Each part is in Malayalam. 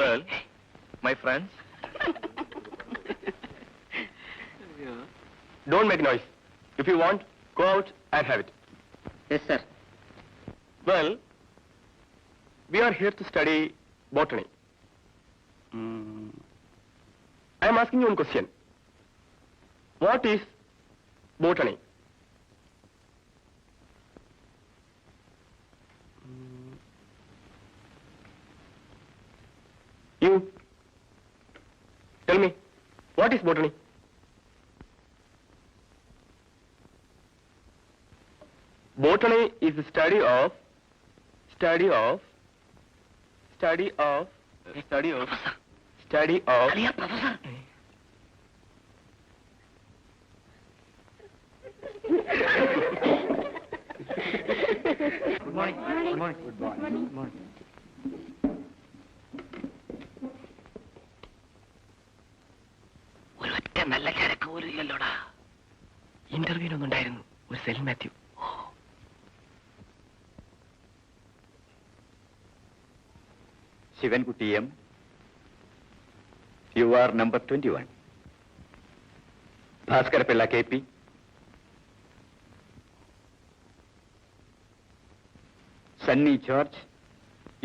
Well, my friends, don't make noise. If you want, go out and have it. Yes, sir. Well, we are here to study botany. I am asking you one question. What is botany? You tell me, what is botany? Botany is the study of Aliya, Professor. Good morning. Good morning. Good morning. Good morning. ഒരൊറ്റ നല്ല ചരക്ക് പോലും ഇല്ലല്ലോടാ. ഇന്റർവ്യൂവിനൊന്നുണ്ടായിരുന്നു ഒരു cell Mathew. Sivankutty M, you are number 21. Bhaskara Pillai K P, Sunny George,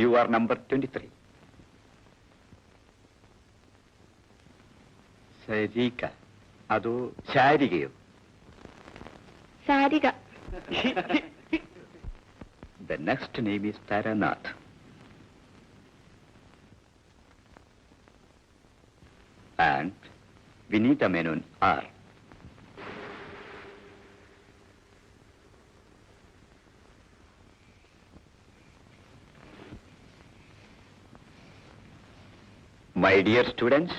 you are number 23. Sarika, അതോ ശാരികയോ? Sarika. The next name is Taranath. And Vinita Menon R. My dear students,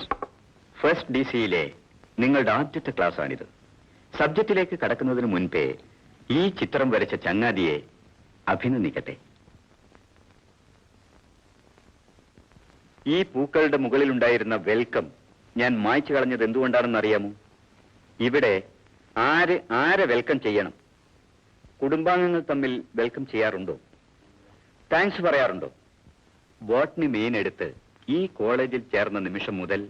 first D സിയിലെ നിങ്ങളുടെ ആദ്യത്തെ ക്ലാസ്സാണിത്. സബ്ജക്റ്റിലേക്ക് കടക്കുന്നതിന് മുൻപേ ഈ ചിത്രം വരച്ച ചങ്ങാതിയെ അഭിനന്ദിക്കട്ടെ. ഈ പൂക്കളുടെ മുകളിലുണ്ടായിരുന്ന വെൽക്കം ഞാൻ മായ്ച്ചു കളഞ്ഞത് എന്തുകൊണ്ടാണെന്ന് അറിയാമോ? ഇവിടെ ആരെ വെൽക്കം ചെയ്യണം? കുടുംബാംഗങ്ങൾ തമ്മിൽ വെൽക്കം ചെയ്യാറുണ്ടോ? താങ്ക്സ് പറയാറുണ്ടോ? ബോട്ടണി മെയിൻ എടുത്ത് ഈ കോളേജിൽ ചേർന്ന നിമിഷം മുതൽ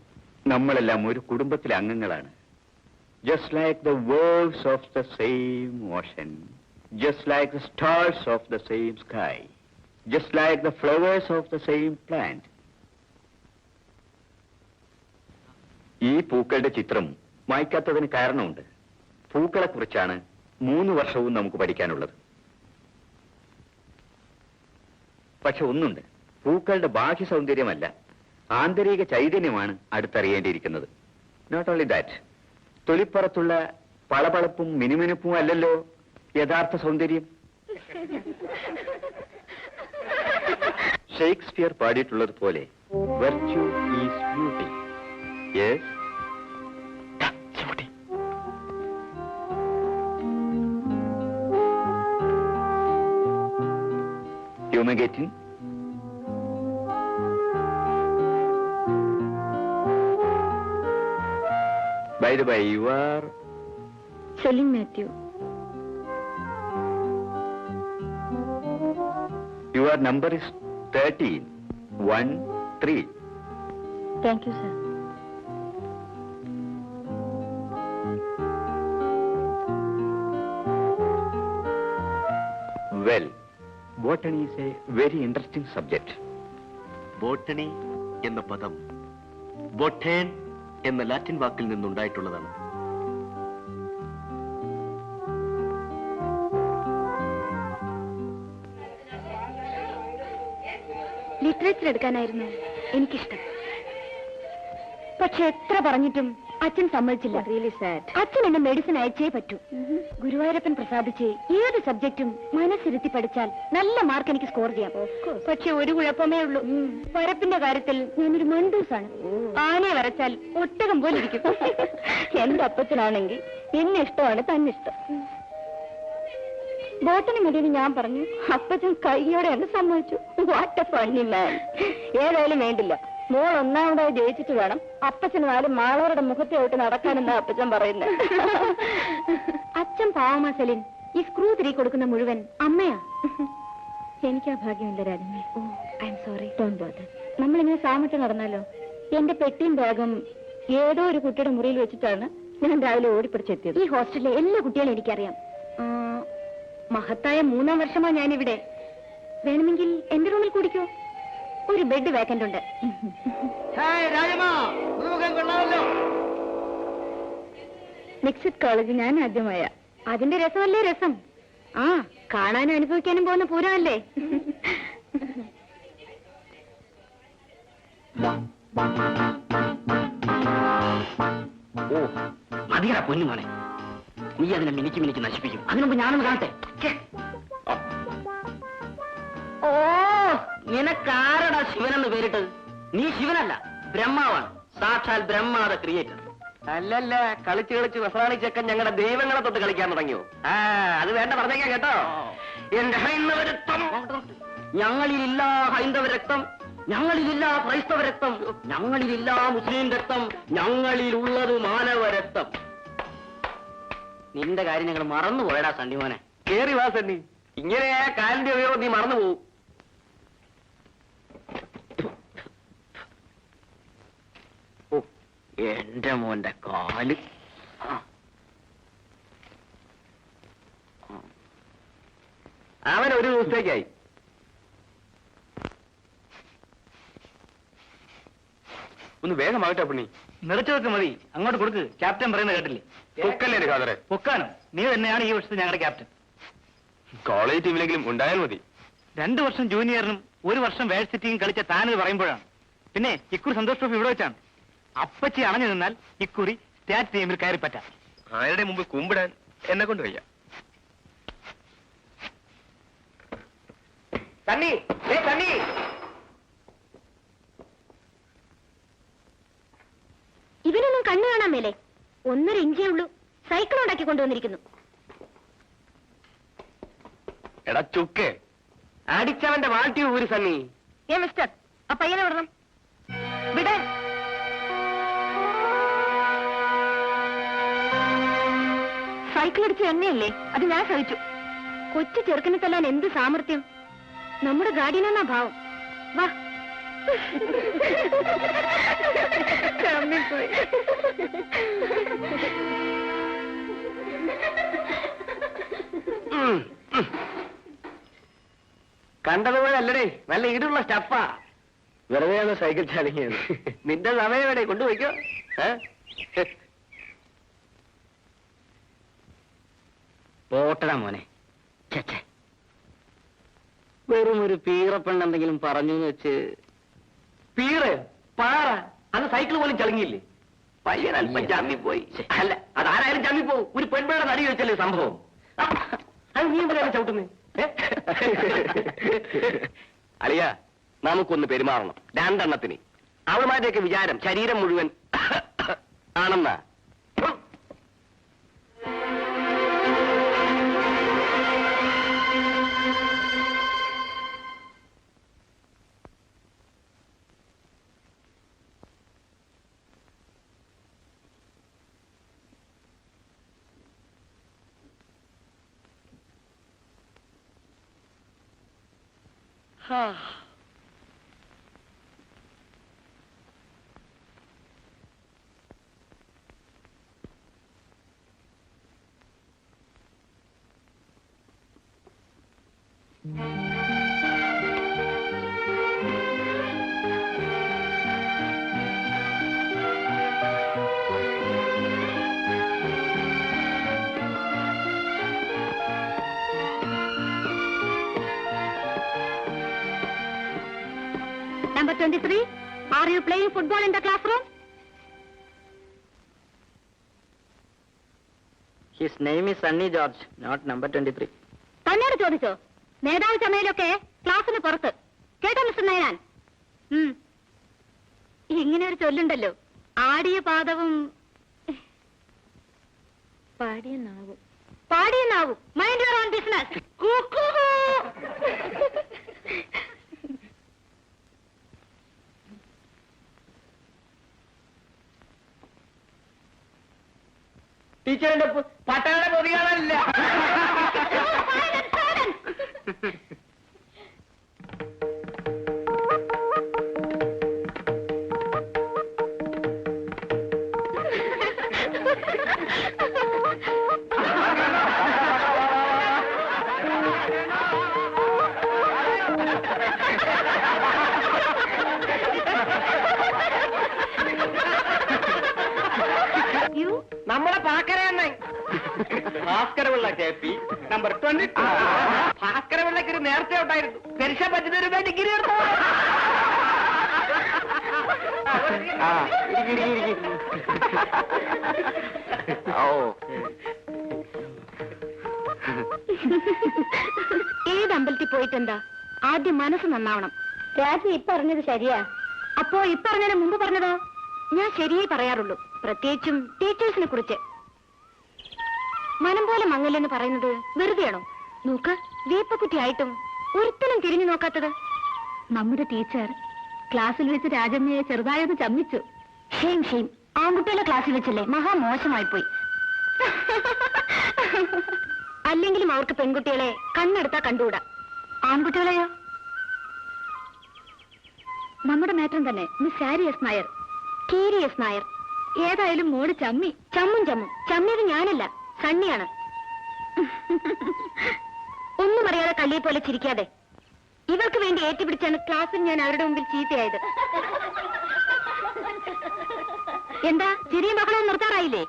നമ്മളെല്ലാം ഒരു കുടുംബത്തിലെ അംഗങ്ങളാണ്. Just like the waves of the same ocean, just like the stars of the same sky, just like the flowers of the same plant. ഈ പൂക്കളുടെ ചിത്രം മായ്ക്കാത്തതിന് കാരണമുണ്ട്. പൂക്കളെക്കുറിച്ചാണ് 3 വർഷവും നമുക്ക് പഠിക്കാനുള്ളത്. പക്ഷെ ഒന്നുണ്ട്, പൂക്കളുടെ ബാഹ്യ സൗന്ദര്യമല്ല, ആന്തരിക ചൈതന്യമാണ് അടുത്തറിയേണ്ടിയിരിക്കുന്നത്. നോട്ട് ഓൺലി ദാറ്റ്, തൊലിപ്പുറത്തുള്ള പളപളപ്പും മിനുമിനുപ്പും അല്ലല്ലോ യഥാർത്ഥ സൗന്ദര്യം. ഷേക്സ്പിയർ പാടിയിട്ടുള്ളത് പോലെ virtue is beauty. Yes, you may get in. By the way, you are Celine Matthew. Your number is 1313. Thank you, sir. Well, botany is a very interesting subject. Botany എന്ന പദം ബൊട്ടേൺ എന്ന ലാറ്റിൻ വാക്കിൽ നിന്നുണ്ടായിട്ടുള്ളതാണ്. ലിറ്ററേച്ചർ എടുക്കാനായിരുന്നു എനിക്കിഷ്ടം. പക്ഷെ എത്ര പറഞ്ഞിട്ടും അച്ഛൻ സമ്മതിച്ചില്ല. Really sad. അച്ഛൻ എന്നെ മെഡിസിൻ അയച്ചേ പറ്റൂ. ഗുരുവായൂരപ്പൻ പ്രസാദിച്ച് ഏത് സബ്ജക്റ്റും മനസ്സിരുത്തി പഠിച്ചാൽ നല്ല മാർക്ക് എനിക്ക് സ്കോർ ചെയ്യാം. പക്ഷെ ഒരു കുഴപ്പമേ ഉള്ളൂ, വരപ്പിന്റെ കാര്യത്തിൽ ഞാനൊരു മണ്ടൂസാണ്. ആനയെ വരച്ചാൽ ഒട്ടകം പോലെ ഇരിക്കും. എന്റെ അപ്പച്ചനാണെങ്കിൽ എന്നെ ഇഷ്ടമാണ് തന്നെ ഇഷ്ടം. ബോട്ടണി മതിയെന്ന് ഞാൻ പറഞ്ഞു. അപ്പച്ചൻ കൈയോടെ എന്നെ സമ്മതിച്ചു. വാട്ട് എ ഫണ്ണി മാൻ. ഏതായാലും വേണ്ടില്ല, മോൾ ഒന്നാമതായി ജയിച്ചിട്ട് വേണം അപ്പച്ചന് 4 മാളവരുടെ മുഖത്തോട്ട് നടക്കാനെന്നാ അപ്പച്ചൻ പറയുന്നത്. അച്ഛൻ പാവമാ സെലിൻ. ഈ സ്ക്രൂ തിരി കൊടുക്കുന്ന മുഴുവൻ അമ്മയാ. എനിക്കാ ഭാഗ്യമില്ല രാജമ്മേ. I am sorry. Don't bother. നമ്മളിങ്ങനെ സാമിട്ട് നടന്നാലോ? എന്റെ പെട്ടിയും ബാഗും ഏതോ ഒരു കുട്ടിയുടെ മുറിയിൽ വെച്ചിട്ടാണ് ഞാൻ രാവിലെ ഓടിപ്പിടിച്ചെത്തിയത്. ഈ ഹോസ്റ്റലിലെ എല്ലാ കുട്ടികളും എനിക്കറിയാം. മഹത്തായ 3-ാം വർഷമാണ് ഞാനിവിടെ. വേണമെങ്കിൽ എന്റെ റൂമിൽ കൂടിക്കോ. ഒരു ബെഡ് വേക്കന്റ് ഉണ്ട്. മിക്സഡ് കോളേജ് ഞാൻ ആദ്യമായ. അതിന്റെ രസമല്ലേ രസം. കാണാനും അനുഭവിക്കാനും പോകുന്ന പൂരമല്ലേ. ഓ മതിയാ പൊന്നുമോനെ, നീ അതിനെ മിനിക്ക് മിനിക്ക് നശിപ്പിക്കും. അതിനുമ്പ് ഞാനൊന്ന് കാണട്ടെ. ഓ നിനക്കാരടാ ശിവനെന്ന് പേരിട്ടത്? നീ ശിവനല്ല, ബ്രഹ്മാവാണ്. സാക്ഷാൽ ബ്രഹ്മാത ക്രിയേറ്റർ. അല്ലല്ല, കളിച്ച് കളിച്ച് വെസറാണി ചെക്കൻ ഞങ്ങളുടെ ദൈവങ്ങളെ തൊട്ട് കളിക്കാൻ തുടങ്ങിയോ? അത് വേണ്ട പറഞ്ഞേക്കാം കേട്ടോ. എന്റെ ഹൈന്ദവ രക്തം ഞങ്ങളിലില്ല, ഹൈന്ദവ രക്തം ഞങ്ങളിലില്ല, ക്രൈസ്തവ രക്തം ഞങ്ങളിലില്ല, മുസ്ലിം രക്തം ഞങ്ങളിലുള്ളത് മാനവ രക്തം. നിന്റെ കാര്യം ഞങ്ങൾ മറന്നുപോയടാ സണ്ണിമോനെ. കേറി വാ സണ്ണി, ഇങ്ങനെ കാലിന്റെ ഉപയോഗം നീ മറന്നു പോവും. ഓ എന്റെ മോന്റെ കാല്. അവൻ ഒരു ദിവസത്തേക്കായി. ഒന്ന് വേഗമാകട്ടെ പുണ്ണി. നിറച്ചു വെക്ക് മതി, അങ്ങോട്ട് കൊടുക്ക്. ക്യാപ്റ്റൻ പറയുന്നത് കേട്ടില്ലേ? പൊക്കല്ലേ ഖാദറെ? പൊക്കാനും നീ തന്നെയാണ് ഈ വർഷത്തെ ഞങ്ങളുടെ ക്യാപ്റ്റൻ. കോളേജ് ടീമിലെങ്കിലും ഉണ്ടായാൽ മതി. 2 വർഷം ജൂനിയറിനും 1 വർഷം വേഴ്സിറ്റിയും കളിച്ച താനെന്ന് പറയുമ്പോഴാണ്. പിന്നെ ഇക്കുറി സന്തോഷ് ട്രോഫി ഇവിടെ വെച്ചാണ്. അപ്പച്ചി അണഞ്ഞു നിന്നാൽ ഇക്കുറി സ്റ്റേറ്റ് ടീമിൽ കയറി പറ്റാം. ആരുടെ മുമ്പ് കുമ്പിടാൻ എന്നെ കൊണ്ട് വയ്യ. സണ്ണി, സണ്ണി, ഇവനൊന്നും കണ്ണു കാണാൻ മേലെ. 1.5 ഇഞ്ചേ ഉള്ളൂ. സൈക്കിൾ ഉണ്ടാക്കി കൊണ്ടുവന്നിരിക്കുന്നു. എടാ ചുക്ക്, അടിച്ചവന്റെ വാൾട്ടി ഊരി സണ്ണി. മിസ്റ്റർ, ആ പയ്യനെ വിടണം. വിടാൻ. സൈക്കിൾ അടിച്ച എണ്ണയല്ലേ, അത് ഞാൻ സഹിച്ചു. കൊച്ചു ചെറുക്കനെ തല്ലാൻ എന്ത് സാമർത്ഥ്യം. നമ്മുടെ ഗാർഡിയനാ ഭാവം. വാ. കണ്ടതുപോലെ അല്ലടേ, നല്ല ഈടുള്ള സ്റ്റഫാ. വെറുതെയാണ് സൈക്കിൾ ചാലിക്കുന്നത്. നിന്റെ സമയം എവിടെ കൊണ്ടുപോയിക്കോ. പോട്ടടാ മോനെ. ചേച്ചേ, വെറും ഒരു പീറപ്പെണ്ണെന്തെങ്കിലും പറഞ്ഞു വെച്ച്. പീറ് പാറ അന്ന് സൈക്കിൾ പോലും ചളങ്ങിയില്ലേ? പയ്യൻ അല്പം ചമ്മിപ്പോയി. അല്ല, അതാരായാലും ചമ്മിപ്പോവും. ഒരു പെൺപിള്ളയുടെ നടി വെച്ചല്ലേ സംഭവം. അത് നീ എന്തിനാണ് ചവിട്ടുന്നേ? അളിയ, നമുക്കൊന്ന് പെരുമാറണം. 2 എണ്ണത്തിന്. അവളുമാരുടെയൊക്കെ വിചാരം ശരീരം മുഴുവൻ ആണെന്നാ. Number 23, are you playing football in the classroom? His name is Sunny George, not number 23. തന്നോട് ചോദിച്ചോ? നേതാവ് ചമയിലൊക്കെ ക്ലാസ്സിന് പുറത്ത്. കേട്ടോ മിസ്റ്റർ നയനാൻ? ഇങ്ങനെ ഒരു ചൊല്ലുണ്ടല്ലോ, ആടിയ പാദവും പാടിയ നാവും. പാടിയ നാവും. Mind your own business. ടീച്ചറിന്റെ പട്ടാള പൊതിയാണല്ല. Bhaskarapillai KP number 22. ഭാസ്കരപിള്ളക്ക് ഒരു നേരത്തെ ഉണ്ടായിരുന്നു. പെരുശ പറ്റുന്ന ഡിഗ്രി എടുത്തു. ഏത് അമ്പലത്തിൽ പോയിട്ടെന്താ? ആദ്യം മനസ്സ് നന്നാവണം. രാജി പറഞ്ഞത് ശരിയാ. അപ്പോ ഇപ്പറഞ്ഞതിന് മുമ്പ് പറഞ്ഞതോ? ഞാൻ ശരിയായി പറയാറുള്ളൂ, പ്രത്യേകിച്ചും ടീച്ചേഴ്സിനെ കുറിച്ച്. മനം പോലെ മങ്ങലെന്ന് പറയുന്നത് വെറുതെയാണോ? നോക്ക്, വീപ്പക്കുറ്റിയായിട്ടും ഒരിക്കലും തിരിഞ്ഞു നോക്കാത്തത്. നമ്മുടെ ടീച്ചർ ക്ലാസ്സിൽ വെച്ച് രാജമ്മയെ ചെറുതായത് ചമ്മിച്ചു. Shame shame. ആൺകുട്ടികളുടെ ക്ലാസ്സിൽ വെച്ചല്ലേ, മഹാമോശമായി പോയി. അല്ലെങ്കിലും അവർക്ക് പെൺകുട്ടികളെ കണ്ണെടുത്താ കണ്ടുകൂടാ. ആൺകുട്ടികളെയോ? നമ്മുടെ മാറ്റം തന്നെ, മിസ് സാരി എസ് നായർ, കീരി എസ് നായർ. ഏതായാലും മോള് ചമ്മി. ചമ്മും ചമ്മിയത് ഞാനല്ല, സണ്ണിയാണ്. ഒന്നും അറിയാതെ കള്ളിയെ പോലെ ചിരിക്കാതെ. ഇവർക്ക് വേണ്ടി ഏറ്റുപിടിച്ചാണ് ക്ലാസ്സിൽ ഞാൻ അവരുടെ മുമ്പിൽ ചീത്തയായത്. എന്താ ചിരിയും മക്കളും നിർത്താറായില്ലേ?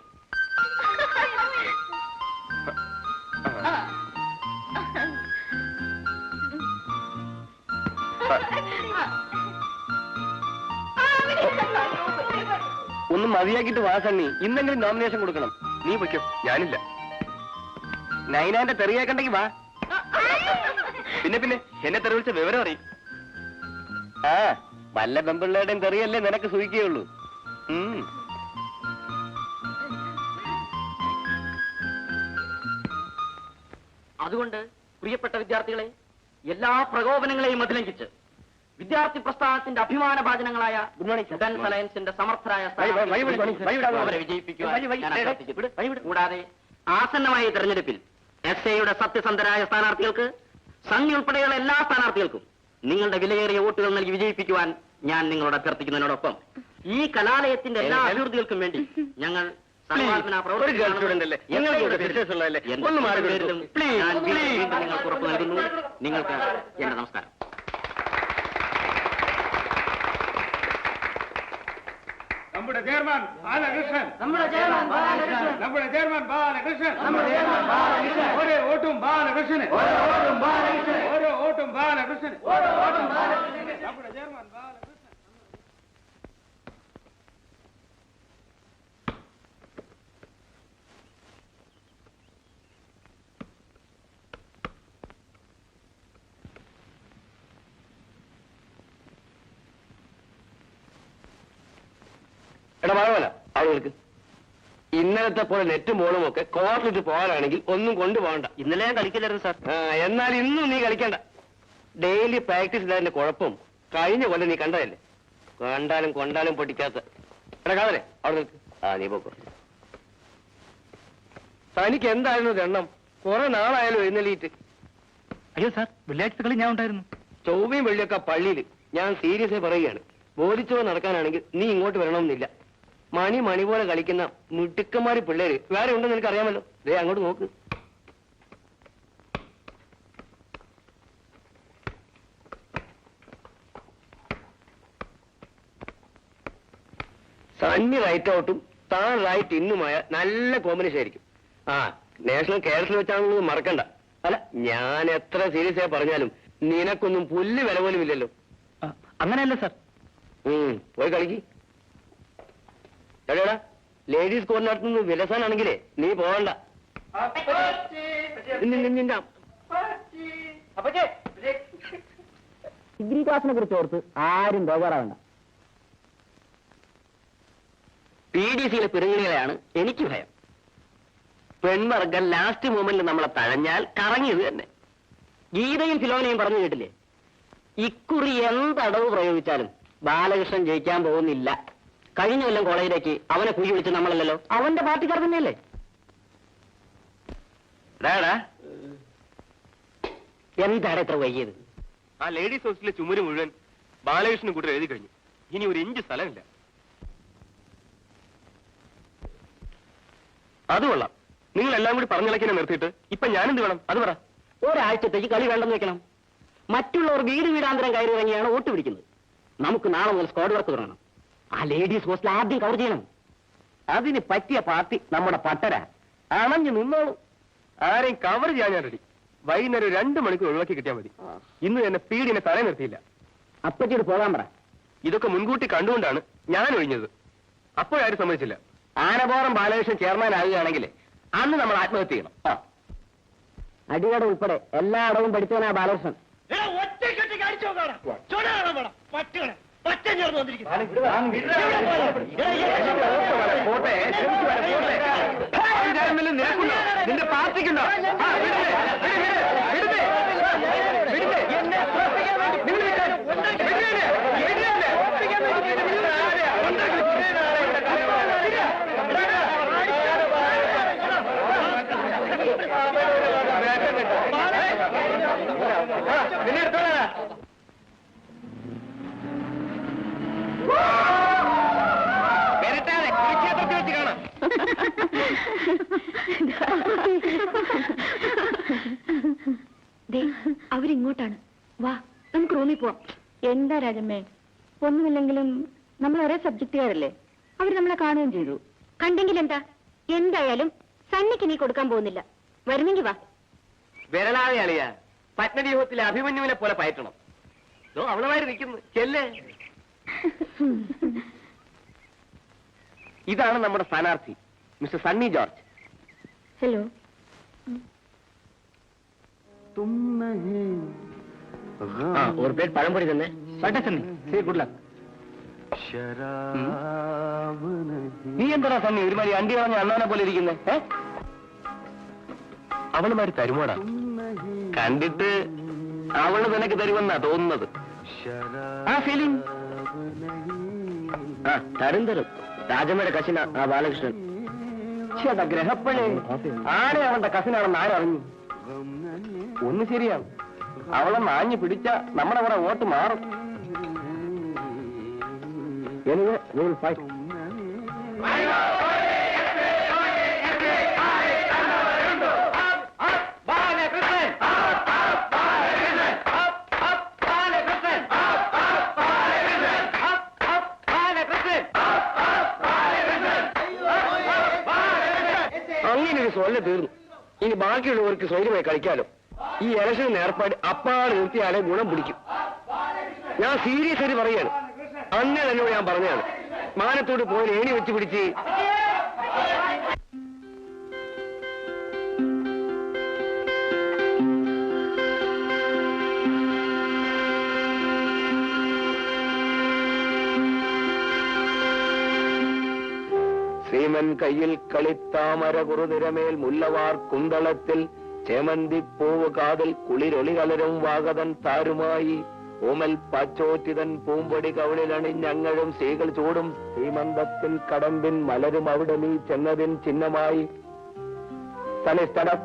ഒന്ന് മതിയാക്കിട്ട് വാ സണ്ണി, ഇന്നെങ്കിലും നോമിനേഷൻ കൊടുക്കണം. നീ പൊയ്ക്കോ, ഞാനില്ല. നൈനാന്റെ തെറിയാക്കണ്ടെങ്കി വാ. പിന്നെ എന്നെ തെറി വിളിച്ച വിവരം അറിയും. ആ, വല്ല പെമ്പിള്ളയുടെയും തെറിയല്ലേ നിനക്ക് സൂഹിക്കുകയുള്ളൂ. അതുകൊണ്ട് പ്രിയപ്പെട്ട വിദ്യാർത്ഥികളെ, എല്ലാ പ്രകോപനങ്ങളെയും അതിലംഘിച്ച് വിദ്യാർത്ഥി പ്രസ്ഥാനത്തിന്റെ അഭിമാന ഭാജനങ്ങളായ സ്റ്റുഡൻസ് അലയൻസിന്റെ സമർത്ഥരായ അവരെ വിജയിപ്പിക്കുവാൻ, കൂടാതെ ആസന്നമായ തെരഞ്ഞെടുപ്പിൽ SA-യുടെ സത്യസന്ധരായ സ്ഥാനാർത്ഥികൾക്ക്, സണ്ണി ഉൾപ്പെടെയുള്ള എല്ലാ സ്ഥാനാർത്ഥികൾക്കും നിങ്ങളുടെ വിലയേറിയ വോട്ടുകൾ നൽകി വിജയിപ്പിക്കുവാൻ ഞാൻ നിങ്ങളോട് അഭ്യർത്ഥിക്കുന്നതിനോടൊപ്പം ഈ കലാലയത്തിന്റെ എല്ലാ അഭിവൃദ്ധികൾക്കും വേണ്ടി ഞങ്ങൾ നിങ്ങൾക്ക് ഉറപ്പ് നൽകുന്നു. നിങ്ങൾക്ക് എന്റെ നമസ്കാരം. നമ്മുടെ ചെയർമാൻ ബാലകൃഷ്ണൻ, ഓരോ വോട്ടും ബാലകൃഷ്ണന്, ഓരോ വോട്ടും ബാലകൃഷ്ണന്, നമ്മുടെ ചെയർമാൻ ബാലകൃഷ്ണൻ. എടാ പറവല ആളുകൾക്ക് ഇന്നലത്തെ പോലെ നെറ്റും ബോളും ഒക്കെ കോർട്ടിലിട്ട് പോകാനാണെങ്കിൽ ഒന്നും കൊണ്ടുപോകണ്ട. ഇന്നലെ ഞാൻ കളിക്കില്ലായിരുന്നു സാർ. എന്നാൽ ഇന്നും നീ കളിക്കണ്ട. ഡെയിലി പ്രാക്ടീസ് ഇല്ലാതിന്റെ കുഴപ്പം കഴിഞ്ഞ കൊല്ലം നീ കണ്ടതല്ലേ. കണ്ടാലും കൊണ്ടാലും പൊട്ടിക്കാത്ത. എടാ കാതലേ അവിടെ നിൽക്ക്. നീ പോക്കോ. തനിക്ക് എന്തായിരുന്നു എണ്ണം? കുറെ നാളായാലും എഴുന്നള്ളിയിട്ട്. അയ്യോ സാർ, വെള്ളിയാഴ്ച കളി ഞാൻ ഉണ്ടായിരുന്നു. ചൊവ്വയും വെള്ളിയൊക്കെ പള്ളിയിൽ. ഞാൻ സീരിയസ് പറയുകയാണ്. ബോധിച്ചോ നടക്കാനാണെങ്കിൽ നീ ഇങ്ങോട്ട് വരണമെന്നില്ല. മണി പോലെ കളിക്കുന്ന മിടുക്കന്മാരി പിള്ളേര് വേറെ ഉണ്ടെന്ന് നിനക്ക് അറിയാമല്ലോ. ദേ അങ്ങോട്ട് നോക്ക്. സണ്ണി റൈറ്റ് ഔട്ടും താൻ റൈറ്റ് ഇന്നുമായ നല്ല കോമ്പിനേഷൻ ആയിരിക്കും. നാഷണൽ കേരളത്തിൽ വെച്ചാണെന്ന് മറക്കണ്ട. അല്ല, ഞാൻ എത്ര സീരിയസ് ആയി പറഞ്ഞാലും നിനക്കൊന്നും പുല്ല് വില പോലും ഇല്ലല്ലോ. അങ്ങനെയല്ല സാർ. പോയി കളിക്ക്. എടാ, ലേഡീസ് കോർണറിന് വിലസാനാണെങ്കിലേ നീ പോകണ്ട. ഡിഗ്രി ക്ലാസിനെ കുറിച്ച് ഓർത്ത് ആരും ബേജാറാവണ്ട. PDC-യിലെ പിറങ്ങികളെയാണ് എനിക്ക് ഭയം. പെൺവർഗം ലാസ്റ്റ് മൊമെന്റിൽ നമ്മളെ തഴഞ്ഞാൽ കറങ്ങിയത് തന്നെ. ഗീതയും ഫിലോനയും പറഞ്ഞു കേട്ടില്ലേ, ഇക്കുറി എന്തടവ് പ്രയോഗിച്ചാലും ബാലകൃഷ്ണൻ ജയിക്കാൻ പോകുന്നില്ല. കഴിഞ്ഞ കൊല്ലം കോളേജിലേക്ക് അവനെ കുഴി വിളിച്ച് നമ്മളല്ലല്ലോ, അവന്റെ പാർട്ടിക്കാർ തന്നെയല്ലേ. എന്താണ് ഇത്ര വൈകിയത്? ആ ലേഡീസ് ഹോസ്റ്റലിലെ ചുമര് മുഴുവൻ ബാലകൃഷ്ണൻ കൂട്ടർ എഴുതി കഴിഞ്ഞു. ഇനി ഒരു ഇഞ്ച് സ്ഥലമില്ല. അത് കൊള്ളാം. നിങ്ങൾ എല്ലാം കൂടി പറഞ്ഞിളക്കിനെ നിർത്തിയിട്ട് ഇപ്പൊ ഞാനെന്ത് വേണം അത് പറ. ഒരാഴ്ചത്തേക്ക് കളി വേണ്ടെന്ന് വെക്കണം. മറ്റുള്ളവർ വീട് വീടാന്തരം കയറി ഇറങ്ങിയാണ് വോട്ട് പിടിക്കുന്നത്. നമുക്ക് നാളെ മുതൽ സ്ക്വാഡ് വർക്ക് തുടങ്ങണം. ആ ലേഡീസ് ഹോസ്റ്റൽ ആദ്യം കവർ ചെയ്യണം. അതിന് പറ്റിയ പാർട്ടി നമ്മുടെ പട്ടര. അണഞ്ഞു നിന്നോളൂ. ആരെയും കവർ ചെയ്യാൻ ഞാൻ റെഡി. വൈകുന്നേരം 2 മണിക്കൂർ ഒഴിവാക്കി കിട്ടിയാൽ മതി. ഇന്ന് തന്നെ പീഡിനെ തല നിർത്തിയില്ല. അപ്പച്ചിയോട് പോകാൻ പറ. ഇതൊക്കെ മുൻകൂട്ടി കണ്ടുകൊണ്ടാണ് ഞാൻ ഒഴിഞ്ഞത്. അപ്പോഴാരും സമ്മതിച്ചില്ല. ആനപോറം ബാലകൃഷ്ണൻ ചെയർമാൻ ആകുകയാണെങ്കിൽ അന്ന് നമ്മൾ ആത്മഹത്യ ചെയ്യണം. അടികട ഉൾപ്പെടെ എല്ലാ അടവും പഠിച്ചവനാ ബാലകൃഷ്ണൻ. നിന്റെ പാർട്ടിക്കുണ്ടോ? അവരിങ്ങോട്ടാണ്. വാ, നമുക്ക് റൂമിൽ പോവാം. എന്താ രാജമ്മേ, ഒന്നുമില്ലെങ്കിലും നമ്മൾ ഒരേ സബ്ജക്റ്റുകാരല്ലേ. അവർ നമ്മളെ കാണുകയും ചെയ്തു. കണ്ടെങ്കിൽ എന്താ? എന്തായാലും സണ്ണിക്ക് നീ കൊടുക്കാൻ പോകുന്നില്ല. വരുന്നെങ്കിൽ വാ. വിരളാതെ അളിയ പത്മവ്യൂഹത്തിലെ അഭിമന്യുവിനെ പോലെ പയറ്റണം. അവളമാര് നിൽക്കുന്നു. ചെല്ലേ. ഇതാണ് നമ്മുടെ സ്ഥാനാർത്ഥി മിസ്റ്റർ സണ്ണി ജോർജ്. ഹലോ. ഒരു പ്ലേറ്റ് പഴംപൊരി തന്നെ. Good luck. നീ എന്താ സണ്ണി ഒരുമാതിരി അണ്ടി കളഞ്ഞ അണ്ണാനെ പോലെ ഇരിക്കുന്നേ? അവളുമാര് തരുമോടാ? കണ്ടിട്ട് അവള് നിനക്ക് തരുമെന്നാ തോന്നുന്നത്. ആ ഫീലിംഗ് തരും. രാജമ്മയുടെ കസിന ആ ബാലകൃഷ്ണൻ. ചേട്ടാ ഗ്രഹപ്പഴേ ആരെ അവന്റെ കസിനാണെന്ന് ആരറിഞ്ഞു? ഒന്ന് ശരിയാണ്, അവളെ മാഞ്ഞു പിടിച്ച നമ്മുടെ കൂടെ വോട്ട് മാറും. അങ്ങനെയൊരു സ്വല്ല തീർന്നു. ഇനി ബാക്കിയുള്ളവർക്ക് സ്വൈര്യമായി കളിക്കാലോ. ഈ ഇലക്ഷൻ ഏർപ്പാട് അപ്പാട് നിർത്തിയാലേ ഗുണം പിടിക്കും. ഞാൻ സീരിയസ് ആയിട്ട് പറയാണ്. അന്നേ തന്നോട് ഞാൻ പറഞ്ഞാണ്, മാനത്തോട് പോയി ഏണി വെച്ച് പിടിച്ച് ശ്രീമൻ കയ്യിൽ കളിത്താമര കുറുതിരമേൽ മുല്ലവാർ കുന്തളത്തിൽ ചേമന്തിപ്പൂവ് കാതിൽ കുളിരൊളി കലരും വാഗതൻ താരുമായി ഓമൽ പാച്ചോറ്റിതൻ പൂമ്പൊടി കവിളിലണിഞ്ഞങ്ങളും സ്ത്രീകൾ ചൂടും സീമന്തത്തിൻ കടമ്പിൻ മലരും അവിടെ നീ ചെന്നതിൻ ചിഹ്നമായി സ്ഥലം.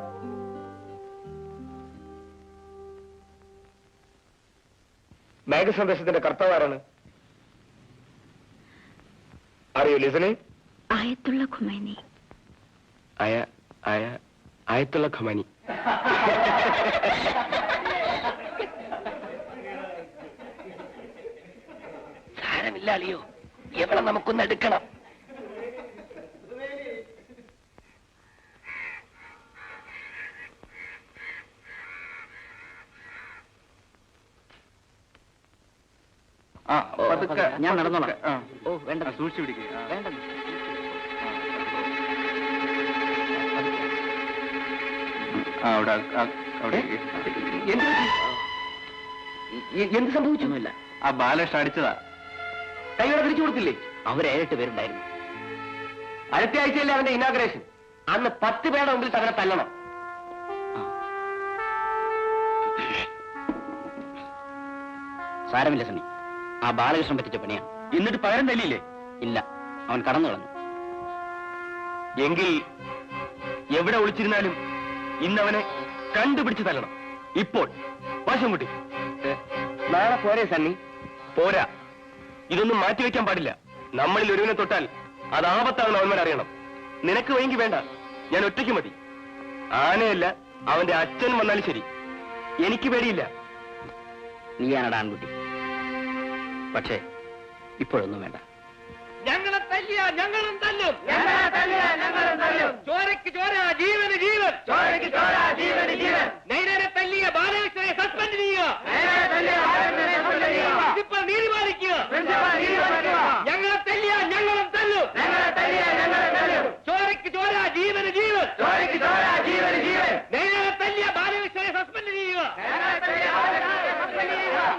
മേഘസന്ദേശത്തിന്റെ കർത്താവാരാണ്? അറിയോ ലിസണിംഗ്? ആയത്തുള്ള ഖുമൈനി. ആയത്തുള്ള ഖമാനി. സാരമില്ല അളിയോ, എവിടെ നമുക്കൊന്ന് എടുക്കണം. ഞാൻ നടന്നോളാം. ഓ വേണ്ട, സൂക്ഷിച്ചു പിടിക്കുക. വേണ്ട. എന്ത് സംഭവിച്ചൊന്നുമില്ല. ആ ബാലകൃഷ്ണൻ അടിച്ചതാ. കൈയോടെ തിരിച്ചു കൊടുത്തില്ലേ? അവർ 7-8 പേരുണ്ടായിരുന്നു. അടുത്ത ആഴ്ചയല്ലേ അവന്റെ ഇനാഗ്രേഷൻ. അന്ന് 10 പേരുടെ മുമ്പിൽ തകരെ തല്ലണം. സാരമില്ല സണ്ണി, ആ ബാലകൃഷ്ണൻ പറ്റിച്ച പണിയാണ്. എന്നിട്ട് പകരം തല്ലിയില്ലേ? ഇല്ല, അവൻ കടന്നു കളഞ്ഞു. എങ്കിൽ എവിടെ ഒളിച്ചിരുന്നാലും ഇന്നവനെ കണ്ടുപിടിച്ച് തല്ലണം. ഇപ്പോൾ വശം കുട്ടി. നാളെ പോരെ സണ്ണി? പോരാ, ഇതൊന്നും മാറ്റിവെക്കാൻ പാടില്ല. നമ്മളിൽ ഒരുവിനെ തൊട്ടാൽ അത് ആപത്താണെന്ന് അവന്മാർ അറിയണം. നിനക്ക് വൈകി വേണ്ട, ഞാൻ ഒറ്റയ്ക്ക് മതി. ആനയല്ല, അവന്റെ അച്ഛൻ വന്നാലും ശരി, എനിക്ക് പേടിയില്ല. നീയാണടാ ആൺകുട്ടി. പക്ഷേ ഇപ്പോഴൊന്നും വേണ്ട. ഞങ്ങളെ തല്ലിയ ഞങ്ങളും തല്ലും, ഞങ്ങളെ തല്ലിയ ഞങ്ങളും തല്ലും. ചോരയ്ക്ക് ചോര, ജീവന് ജീവൻ, ചോരയ്ക്ക് ചോര, ജീവന് ജീവൻ. നൈനനെ തല്ലിയ ബാലകൃഷ്ണനെ സസ്പെൻഡ് ചെയ്യുക, പ്രിൻസിപ്പൽ നീതി പാലിക്കുക. ഞങ്ങളെ തല്ലിയ ഞങ്ങളും തല്ലും, ഞങ്ങളെ തല്ലിയ ഞങ്ങളും തല്ലും. ചോരയ്ക്ക് ചോര, ജീവന് ജീവൻ, ചോരയ്ക്ക് ചോര, ജീവന് ജീവൻ. നൈനനെ തല്ലിയ ബാലകൃഷ്ണനെ സസ്പെൻഡ് ചെയ്യുക,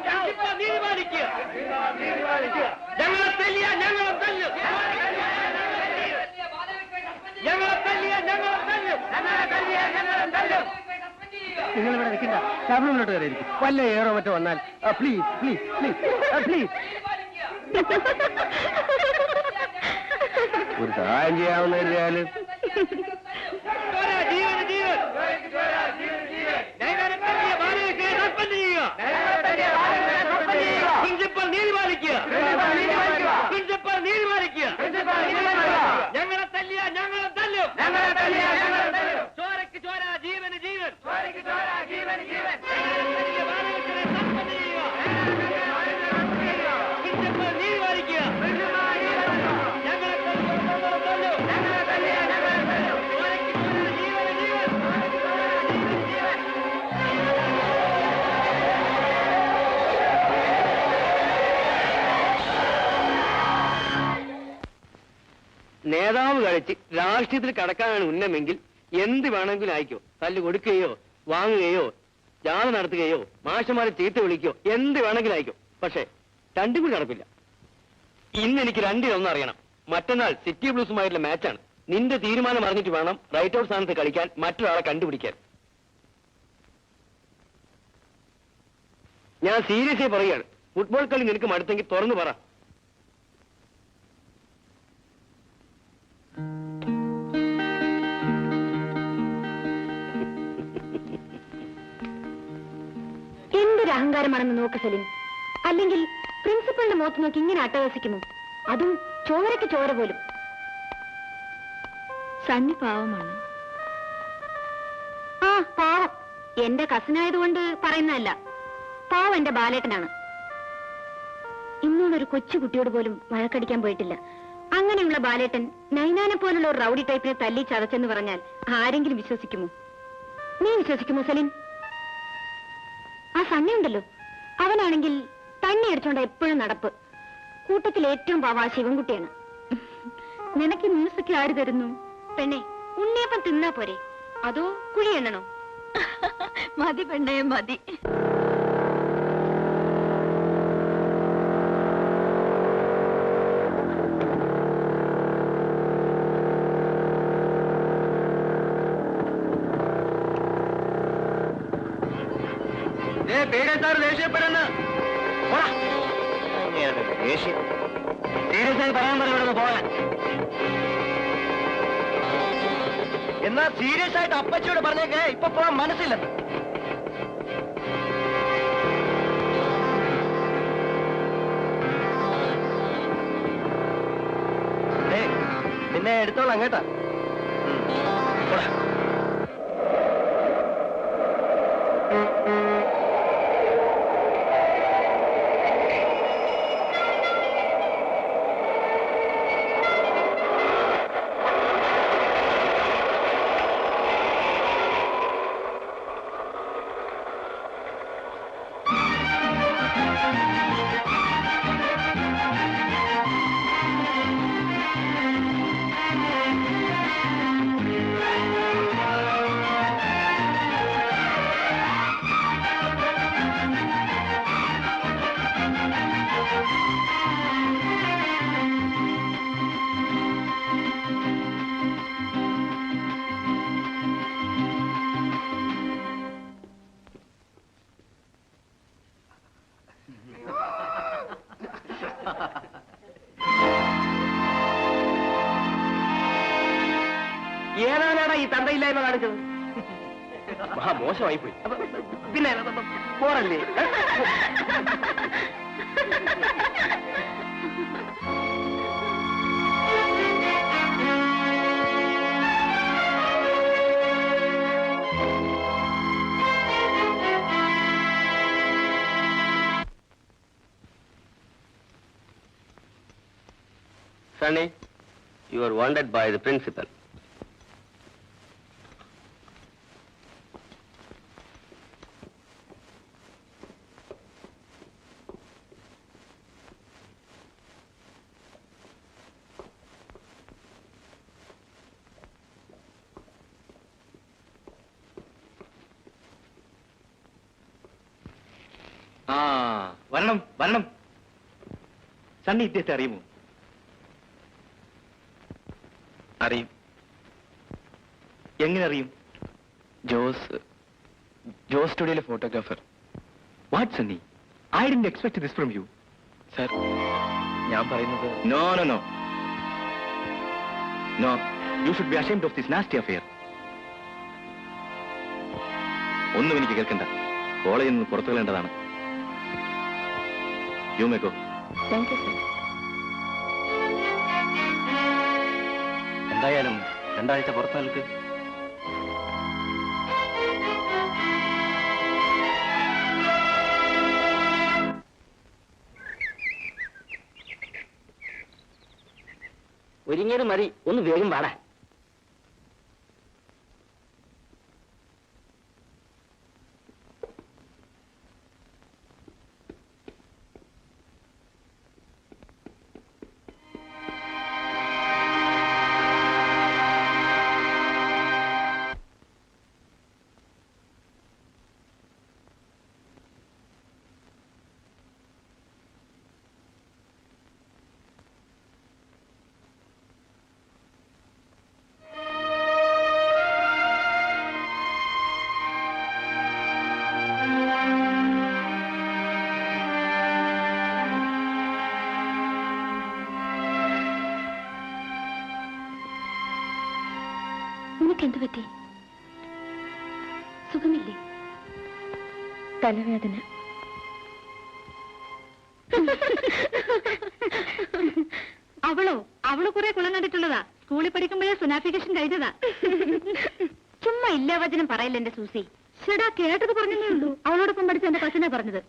പ്രിൻസിപ്പൽ നീതി പാലിക്കുക. ഞങ്ങളെ തല്ലിയ ഞങ്ങളും തല്ലും, ഞങ്ങളെ തല്ലിയ ഞങ്ങളും തല്ലും, ഞങ്ങളെ തല്ലിയ ഞങ്ങളും തല്ലും. നിങ്ങൾ ഇവിടെ നിൽക്കണ്ട, ടേബിളിലോട്ട് കയറിയിരിക്കും. വല്ല ഏറോ മറ്റോ വന്നാൽ പ്ലീസ് പ്ലീസ് പ്ലീസ് പ്ലീസ് ഒരു സഹായം ചെയ്യാവുന്ന കരുതിയാലും. ജീവന് ജീവൻ, നൈനനെ തല്ലിയ ബാലകൃഷ്ണനെ സസ്പെൻഡ് ചെയ്യുക, പ്രിൻസിപ്പൽ നീതി പാലിക്കുക, പ്രിൻസിപ്പൽ നീതി പാലിക്കുക. ഞങ്ങളെ തല്ലിയ ഞങ്ങളും തല്ലും, ഞങ്ങളെ തല്ലിയ ഞങ്ങളും തല്ലും. ചോരയ്ക്ക് ചോര, ജീവന് ജീവൻ, ചോരയ്ക്ക് ചോര, ജീവന് ജീവൻ. ബാലകൃഷ്ണനെ സസ്പെൻഡ് ചെയ്യുക, പ്രിൻസിപ്പൽ നീതി പാലിക്കുക. ഞങ്ങളെ തല്ലിയ ഞങ്ങളും തല്ലും, ഞങ്ങളെ തല്ലിയ ഞങ്ങളും തല്ലും. ചോരയ്ക്ക് ചോര, ജീവന് ജീവൻ, ചോരയ്ക്ക് ചോര, ജീവന് ജീവൻ. നേതാവ് കളിച്ച് രാഷ്ട്രീയത്തിൽ കടക്കാനാണ് ഉന്നമെങ്കിൽ എന്ത് വേണമെങ്കിലും ആയിക്കോ. തല്ല് കൊടുക്കുകയോ വാങ്ങുകയോ ജാഥ നടത്തുകയോ മാഷന്മാരെ ചീത്ത വിളിക്കുകയോ എന്ത് വേണമെങ്കിലും ആയിക്കോ. പക്ഷേ രണ്ടും കൂടി നടപ്പില്ല. ഇന്ന് എനിക്ക് രണ്ടിലൊന്നും അറിയണം. മറ്റന്നാൾ സിറ്റി ബ്ലൂസുമായിട്ടുള്ള മാച്ചാണ്. നിന്റെ തീരുമാനം അറിഞ്ഞിട്ട് വേണം റൈറ്റ് ഔട്ട് സ്ഥാനത്ത് കളിക്കാൻ മറ്റൊരാളെ കണ്ടുപിടിക്കാൻ. ഞാൻ സീരിയസ് ആയി പറയുകയാണ്. ഫുട്ബോൾ കളി നിനക്ക് മടുത്തെങ്കിൽ തുറന്നു പറ. എന്തൊരു അഹങ്കാരമാണെന്ന് നോക്ക് സലിം. അല്ലെങ്കിൽ പ്രിൻസിപ്പളിന്റെ മുഖത്ത് നോക്കി ഇങ്ങനെ അട്ടഹസിക്കുന്നു, അതും ചോരയ്ക്ക് ചോര പോലും. സണ്ണി പാവമാണ്. ആ പാവം. എന്റെ കസിനായതുകൊണ്ട് പറയുന്നതല്ല, പാവം എന്റെ ബാലേട്ടനാണ്. ഇന്നോടൊരു കൊച്ചുകുട്ടിയോട് പോലും വഴക്കടിക്കാൻ പോയിട്ടില്ല. അങ്ങനെയുള്ള ബാലേട്ടൻ നൈനാനെ പോലുള്ള ഒരു റൗഡി ടൈപ്പിനെ തല്ലി ചതച്ചെന്ന് പറഞ്ഞാൽ ആരെങ്കിലും വിശ്വസിക്കുമോ? നീ വിശ്വസിക്കുമോ സലിം? ആ സണ്ണി ഉണ്ടല്ലോ, അവനാണെങ്കിൽ തണ്ണി അടിച്ചോണ്ട എപ്പോഴും നടപ്പ്. കൂട്ടത്തിൽ ഏറ്റവും പാവ ശിവൻകുട്ടിയാണ്. നിനക്ക് മ്യൂസിക് ആര് തരുന്നു? പെണ്ണെ, ഉണ്ണിയപ്പം തിന്നാ പോരെ, അതോ കുഴി എണ്ണണോ? മതി പെണ്ണേ മതി. ദേഷ്യപ്പെടുന്ന സീരിയസ് ആയി പറയാൻ പറയും ഇവിടെ പോകാൻ. എന്നാ സീരിയസ് ആയിട്ട് അപ്പച്ചിയോട് പറഞ്ഞേക്ക് ഇപ്പൊ പോകാൻ മനസ്സില്ലെന്ന്. പിന്നെ എടുത്തോളാം കേട്ടാ. ഏതാനാടാ ഈ തന്തയില്ലായ്മ കാണിച്ചത്? മോശമായി പോയി. പിന്നെ പോറല്ലേ? Sunny, You are wanted by the principal. വരണം വരണം. സണ്ണി ഇദ്ദേഹത്തെ അറിയുമോ? അറിയും. എങ്ങനെ അറിയും? ജോസ് സ്റ്റുഡിയോയിലെ photographer. What Sunny, I didn't expect this from you. Sir, ഞാൻ പറയുന്നത് no no no no, you should be ashamed of this nasty affair. ഒന്നും എനിക്ക് കേൾക്കണ്ട. കോളേജിൽ നിന്ന് പുറത്തു കളയേണ്ടതാണ്. You may go. Thank you sir. എന്തായാലും 2 ആഴ്ച പുറത്തു നിൽക്ക്. ഒരുങ്ങിയത് മതി, ഒന്ന് വേഗം പാടാ. നിനക്കെന്ത് പറ്റി? സുഖമില്ലേ? തലവേദന. അവള് കുറെ കുളം കണ്ടിട്ടുള്ളതാ. സ്കൂളിൽ പഠിക്കുമ്പോഴേ സുനാഫിക്കേഷൻ കഴിഞ്ഞതാ. ചുമ്മാ ഇല്ലാ വചനം പറയില്ല എന്റെ സൂസി. ചേടാ, കേട്ടത് പറഞ്ഞതേ ഉള്ളൂ. അവളോടൊപ്പം പഠിച്ച എന്റെ കസിനാ പറഞ്ഞത്.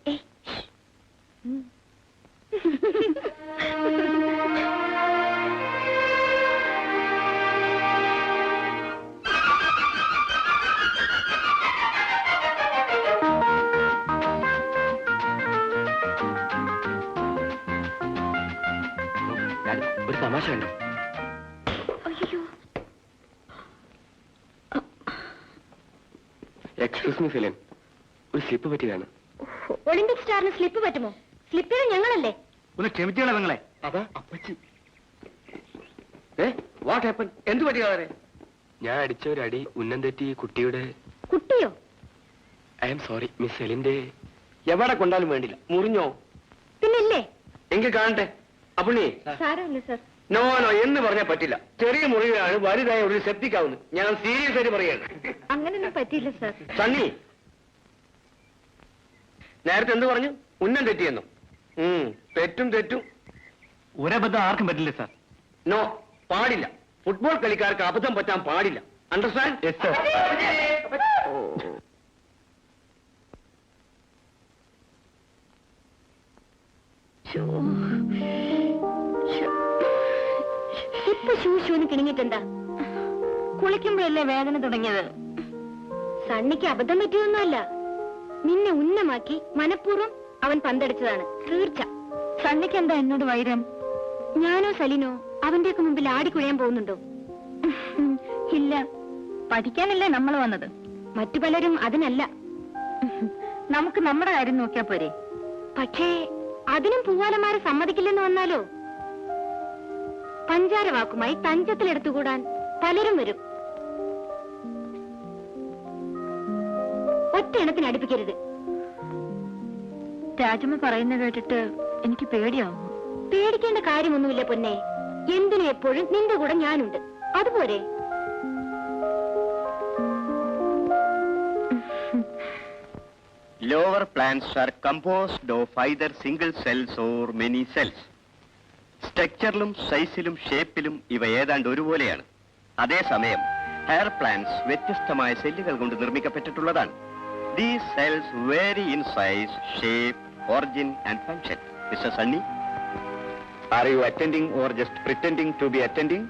ഒരു തമാശ ഉണ്ട്. അയ്യോ, എക്സ്ക്യൂസ് മീ ഫിലിൻ, ഒരു സ്ലിപ്പ് പറ്റിയതാണ്. ഒളിമ്പിക് സ്റ്റാറിന് സ്ലിപ്പ് പറ്റുമോ? സ്ലിപ്പ് ചെയ്ത് ഞങ്ങളല്ലേ. ഒന്ന് ക്ഷമിച്ചോളെ നിങ്ങളെ. അതാ അപ്പച്ചി. What happen? എന്ത് പറ്റിയാതെ? ഞാൻ അടിച്ച ഒരു അടി ഉന്നം തെറ്റി കുട്ടിയുടെ. കുട്ടിയോ? ഐ എം സോറി, മിസ് സെലിന്റെ. എവിടെ കൊണ്ടാലും വേണ്ടില്ല. മുറിഞ്ഞോ? പിന്നില്ലേ? എങ്കിൽ കാണട്ടെ. അപ്പുണ്ണി, സാരമില്ല സർ. നോ നോ എന്ന് പറഞ്ഞാൽ പറ്റില്ല. ചെറിയ മുറിവിലാണ് വലുതായ ഒരു സെപ്റ്റിക് ആവുന്നത്. ഞാൻ സീരിയസ് ആയിട്ട് പറയാണ്. അങ്ങനൊന്നും പറ്റിയില്ല സർ. സണ്ണി, നേരത്തെ എന്ത് പറഞ്ഞു? ഉന്നം തെറ്റിയെന്നു. തെറ്റും ഒരബദ്ധം ആർക്കും പറ്റില്ല സാർ. നോ, പാടില്ല. ഫുട്ബോൾ കളിക്കാർക്ക് അബദ്ധം പറ്റാൻ പാടില്ല. അണ്ടർസ്റ്റാൻഡ്? Yes sir. ഇപ്പൊ ശൂശൂന് കിണിങ്ങിട്ടെന്താ? കുളിക്കുമ്പോഴല്ലേ വേദന തുടങ്ങിയത്. സണ്ണിക്ക് അബദ്ധം പറ്റിയൊന്നുമല്ല. നിന്നെ ഉന്നമാക്കി മനഃപൂർവ്വം അവൻ പന്തടിച്ചതാണ് തീർച്ച. സണ്ണിക്ക് എന്താ എന്നോട് വൈരം? ഞാനോ സലിനോ അവന്റെയൊക്കെ മുമ്പിൽ ആടിക്കുഴയാൻ പോകുന്നുണ്ടോ? ഇല്ല, പഠിക്കാനല്ലേ നമ്മൾ വന്നത്. മറ്റു പലരും അതിനല്ല. നമുക്ക് നമ്മുടെ കാര്യം നോക്കിയാ പോരെ. പക്ഷേ അതിനും പൂവാലന്മാരെ സമ്മതിക്കില്ലെന്ന് വന്നാലോ? പഞ്ചാര വാക്കുമായി തഞ്ചത്തിലെടുത്തുകൂടാൻ പലരും വരും. ഒറ്റ എണ്ണത്തിന് അടുപ്പിക്കരുത്. രാജമ്മ പറയുന്ന കേട്ടിട്ട് എനിക്ക് പേടിയാവും. പേടിക്കേണ്ട കാര്യമൊന്നുമില്ല പൊന്നെ. എന്തിനും എപ്പോഴും നിന്റെ കൂടെ ഞാനുണ്ട്. അതുപോലെ Lower plants are composed of either single cells or many cells. സ്ട്രക്ചറിലും സൈസിലും ഷേപ്പിലും ഇവ ഏതാണ്ട് ഒരുപോലെയാണ്. അതേസമയം ഹെയർ പ്ലാന്റ്സ് വ്യത്യസ്തമായ സെല്ലുകൾ കൊണ്ട് നിർമ്മിക്കപ്പെട്ടിട്ടുള്ളതാണ്. These cells vary in size, shape, origin and function. Mr. Sunny, are you attending or just pretending to be attending?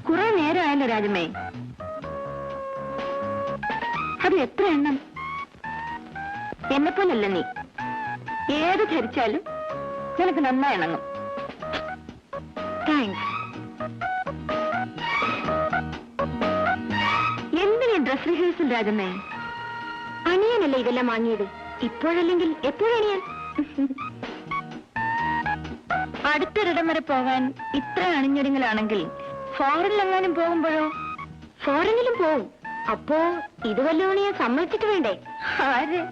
കുറെ നേരമായല്ലോ രാജമ്മേ. അത് എത്ര എണ്ണം? എന്നെപ്പോലല്ല നീ. ഏത് ധരിച്ചാലും നിനക്ക് നന്നായി ഇണങ്ങും. താങ്ക്സ്. എന്തിനാ ഡ്രസ് റിഹേഴ്സൽ രാജമ്മേ? അണിയാനല്ലേ ഇതെല്ലാം വാങ്ങിയത്. ഇപ്പോഴല്ലെങ്കിൽ എപ്പോഴണിയാൻ? അടുത്തൊരിടം വരെ പോകാൻ ഇത്ര അണിഞ്ഞൊരുങ്ങലാണെങ്കിൽ ഫോറിനിലെങ്ങാനും പോകുമ്പോഴോ? ഫോറിനിലും പോവും. അപ്പോ ഇത് വല്ലതും ഞാൻ സമ്മതിച്ചിട്ട് വേണ്ടേ? ആര്?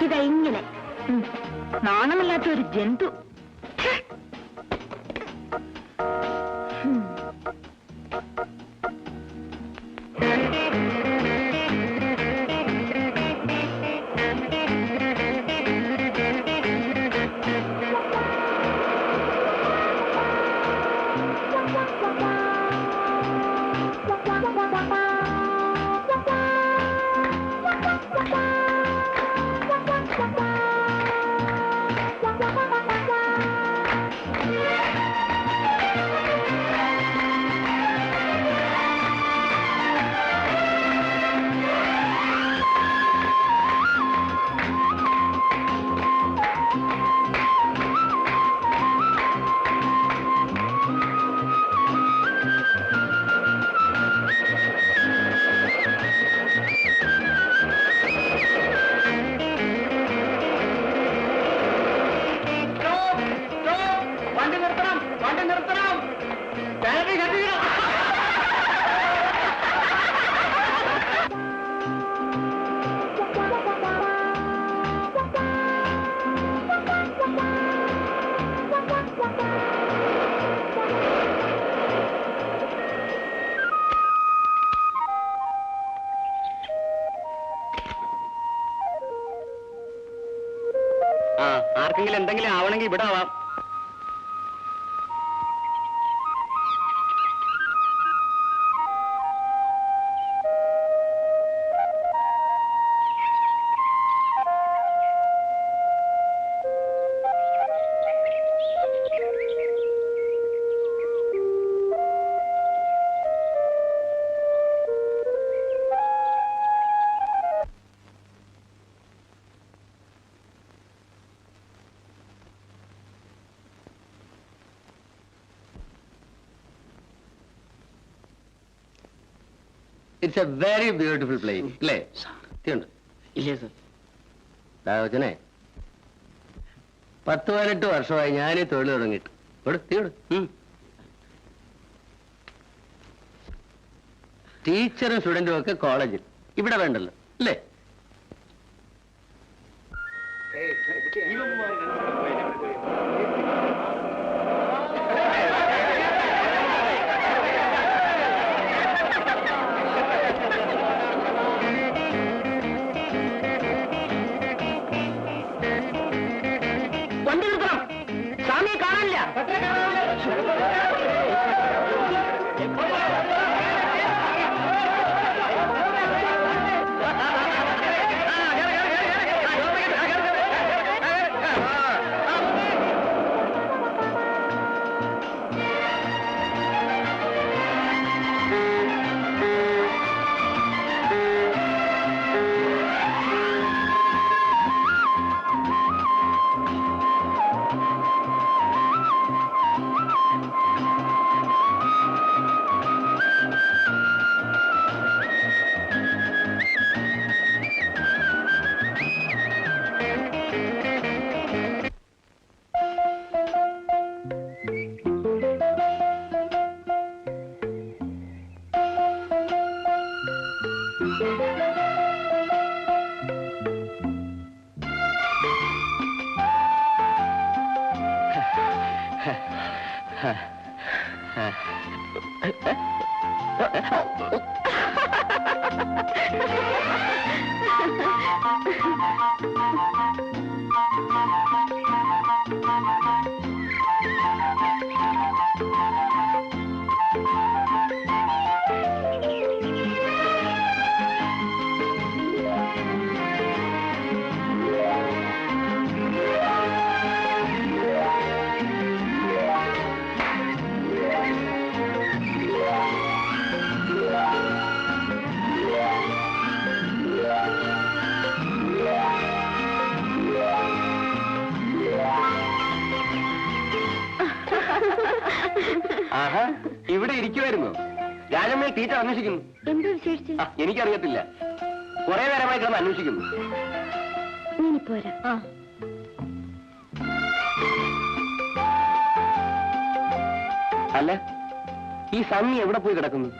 ഇതാ ഇങ്ങനെ നാണമില്ലാത്ത ഒരു ജന്തു. ആർക്കെങ്കിലും എന്തെങ്കിലും ആവണമെങ്കിൽ ഇവിടെ ആവാം. It's A very beautiful place അല്ലേ? സത്യമുണ്ട്. ഇല്ലേ സർ? രാജനെ 10-18 വർഷമായി ഞാൻ ഈ തൊഴിൽ തുടങ്ങിയിട്ട്. ടീച്ചറും സ്റ്റുഡന്റും ഒക്കെ കോളേജിൽ. ഇവിടെ വേണ്ടല്ലോ അല്ലേ? വണ്ടി നിർത്തണം. സ്വാമിയെ കാണാനില്ല. ആഹാ, ഇവിടെ ഇരിക്കുമായിരുന്നു. രാജമ്മയെ ടീച്ചർ അന്വേഷിക്കുന്നു. എന്താ വിശേഷിച്ച്? എനിക്കറിയത്തില്ല, കുറെ നേരമായി കിടന്ന് അന്വേഷിക്കുന്നു. ഞാനിപ്പോ വരാം. അല്ല, ഈ സണ്ണി എവിടെ പോയി കിടക്കുന്നു?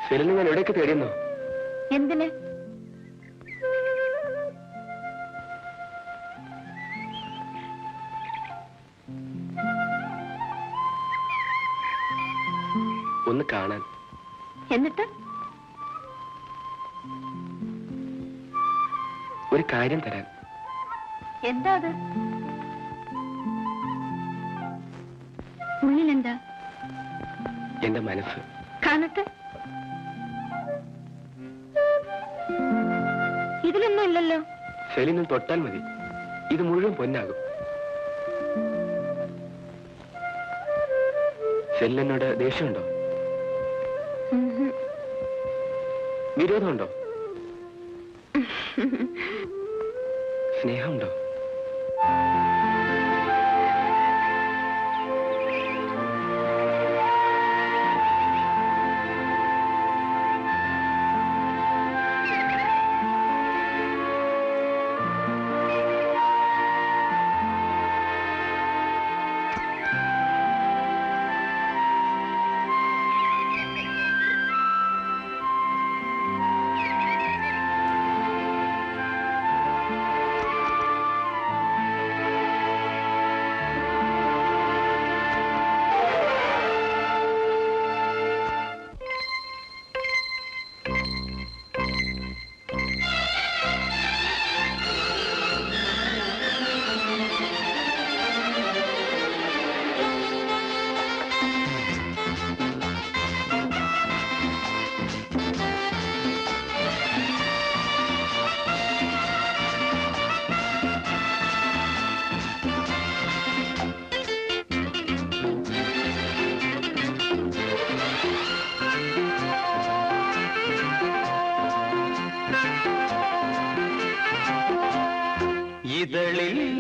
സെലിന് ഞാൻ എവിടെയൊക്കെ തേടിയെന്നോ? എന്തിന്? ഒന്ന് കാണാൻ. എന്നിട്ട്? ഒരു കാര്യം തരാൻ. എന്താ അത്? ഉള്ളിലെന്താ? എന്റെ മനസ്സ്. കാണട്ടെ. ഇതിലൊന്നും ഇല്ലല്ലോ. സെലിനും തൊട്ടാൽ മതി, ഇത് മുഴുവൻ പൊന്നാകും. സെലിനോട് ദേഷ്യമുണ്ടോ? വിരോധമുണ്ടോ? സ്നേഹമുണ്ടോ?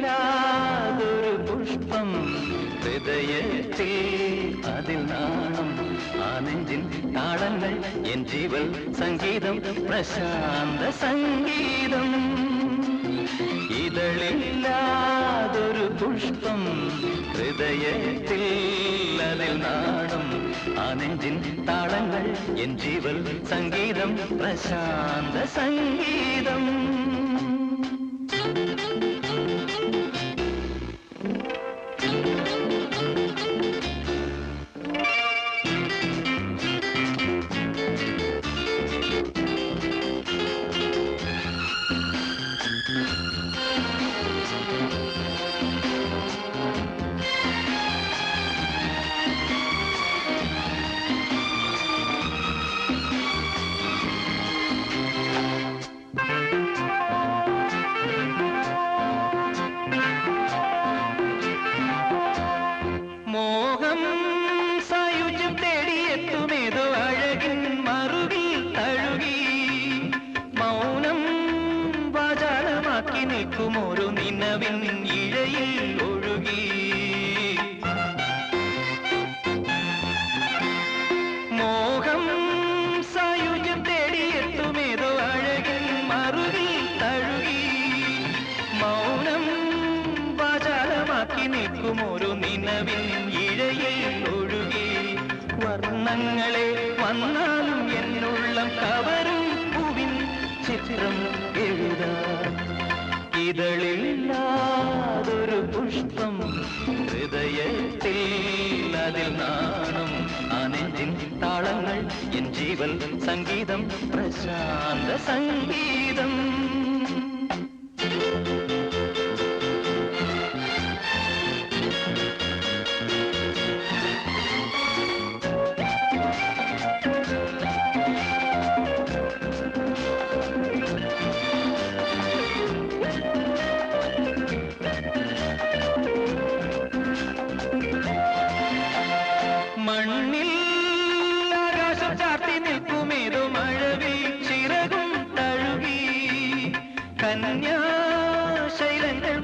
ഇതളില്ലാതൊരു പുഷ്പം ഹൃദയത്തിൽ അതിൽ നാണം ആ നെഞ്ചിൽ താളങ്ങൾ എൻ ജീവൽ സംഗീതം പ്രശാന്ത സംഗീതം ഇതളില്ലാതൊരു പുഷ്പം ഹൃദയത്തിൽ അതിൽ നാണം ആ നെഞ്ചിൻ താളങ്ങൾ എൻ ജീവൽ സംഗീതം പ്രശാന്ത സംഗീതം മോഹം സായുജ്യം തേടിയെത്തുമേതോ അഴകിൻ മറുകിൽ തഴുകി മൗനം വാചാലമാക്കി നിൽക്കുമോരോ നിലവിൻ ഇഴയിൽ ഒഴുകി മോഹം സായുജ്യം തേടിയെത്തുമേതോ അഴകിൻ മറുകിൽ തഴുകി മൗനം വാചാലമാക്കി നിൽക്കുമോരോ നിലവിൻ ധാരയിൽ ഒഴുകി വർണ്ണങ്ങളെ വന്നാലും എന്നുള്ളം കവരും പൂവിൻ ചിത്രം എഴുതാ ഇതളില്ലാതൊരു പുഷ്പം ഹൃദയത്തിൽ അതിൽ നാണം ആനന്ദിൻ താളങ്ങൾ എൻ ജീവൻ സംഗീതം പ്രശാന്ത സംഗീതം മണ്ണിൽ ആകാശം ചാർത്തി നിൽക്കുമേതോ മഴവിൽ ചിറകും തഴുകി കന്യാശൈലങ്ങൾ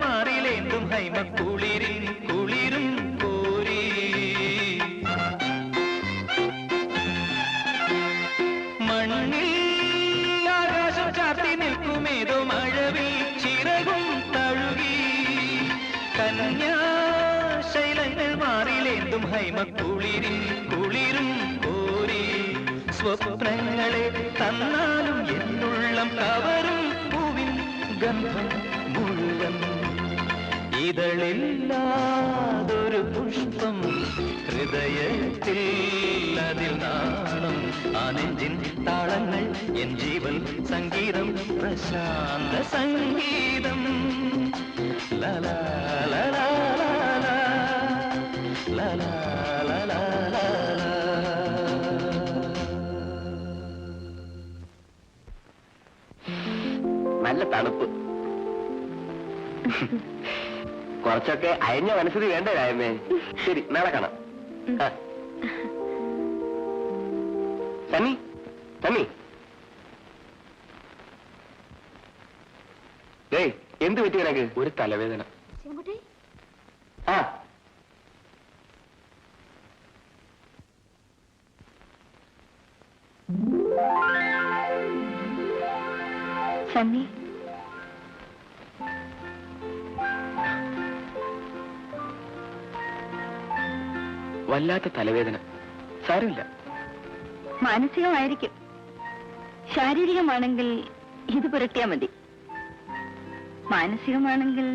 മാറിലേന്തും ഹൈമ കുളിരിൻ കുളിരും കോരി മണ്ണിൽ ആകാശം ചാർത്തി നിൽക്കുമേതോ മഴവിൽ ചിറകും തഴുകി കന്യാശൈലങ്ങൾ മാറിലേന്തും ഹൈമ കുളിരിൻ കുളിരും കോരി സ്വപ്നങ്ങളെ തന്നാലും എന്നുള്ളം കവരും പൂവിൻ ഗന്ധം മുഴുവൻ ഇതളില്ലാതൊരു പുഷ്പം ഹൃദയത്തിൽ അതിൽ നാണം ആനന്ദിൻ താളങ്ങൾ എൻ ജീവൻ സംഗീതം പ്രശാന്ത സംഗീതം ലലാ ലലാ ലലാ ലലാ നല്ല തണുപ്പ്. കുറച്ചൊക്കെ അയഞ്ഞ മനസ്സിൽ വേണ്ടേ രായമേ? ശരി, നാളെ കാണാം. സണ്ണി സണ്ണി, ഏയ് എന്ത് പറ്റി നിനക്ക്? ഒരു തലവേദന. ആ സണ്ണി, വല്ലാത്ത തലവേദന. സാരമില്ല. മാനസികമായിരിക്കും. ശാരീരികമാണെങ്കിൽ ഇത് പുരട്ടിയാ മതി. മാനസികമാണെങ്കിൽ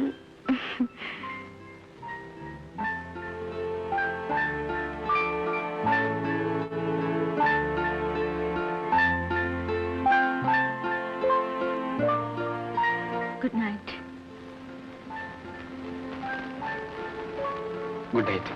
ഗുഡ് നൈറ്റ്. Good night.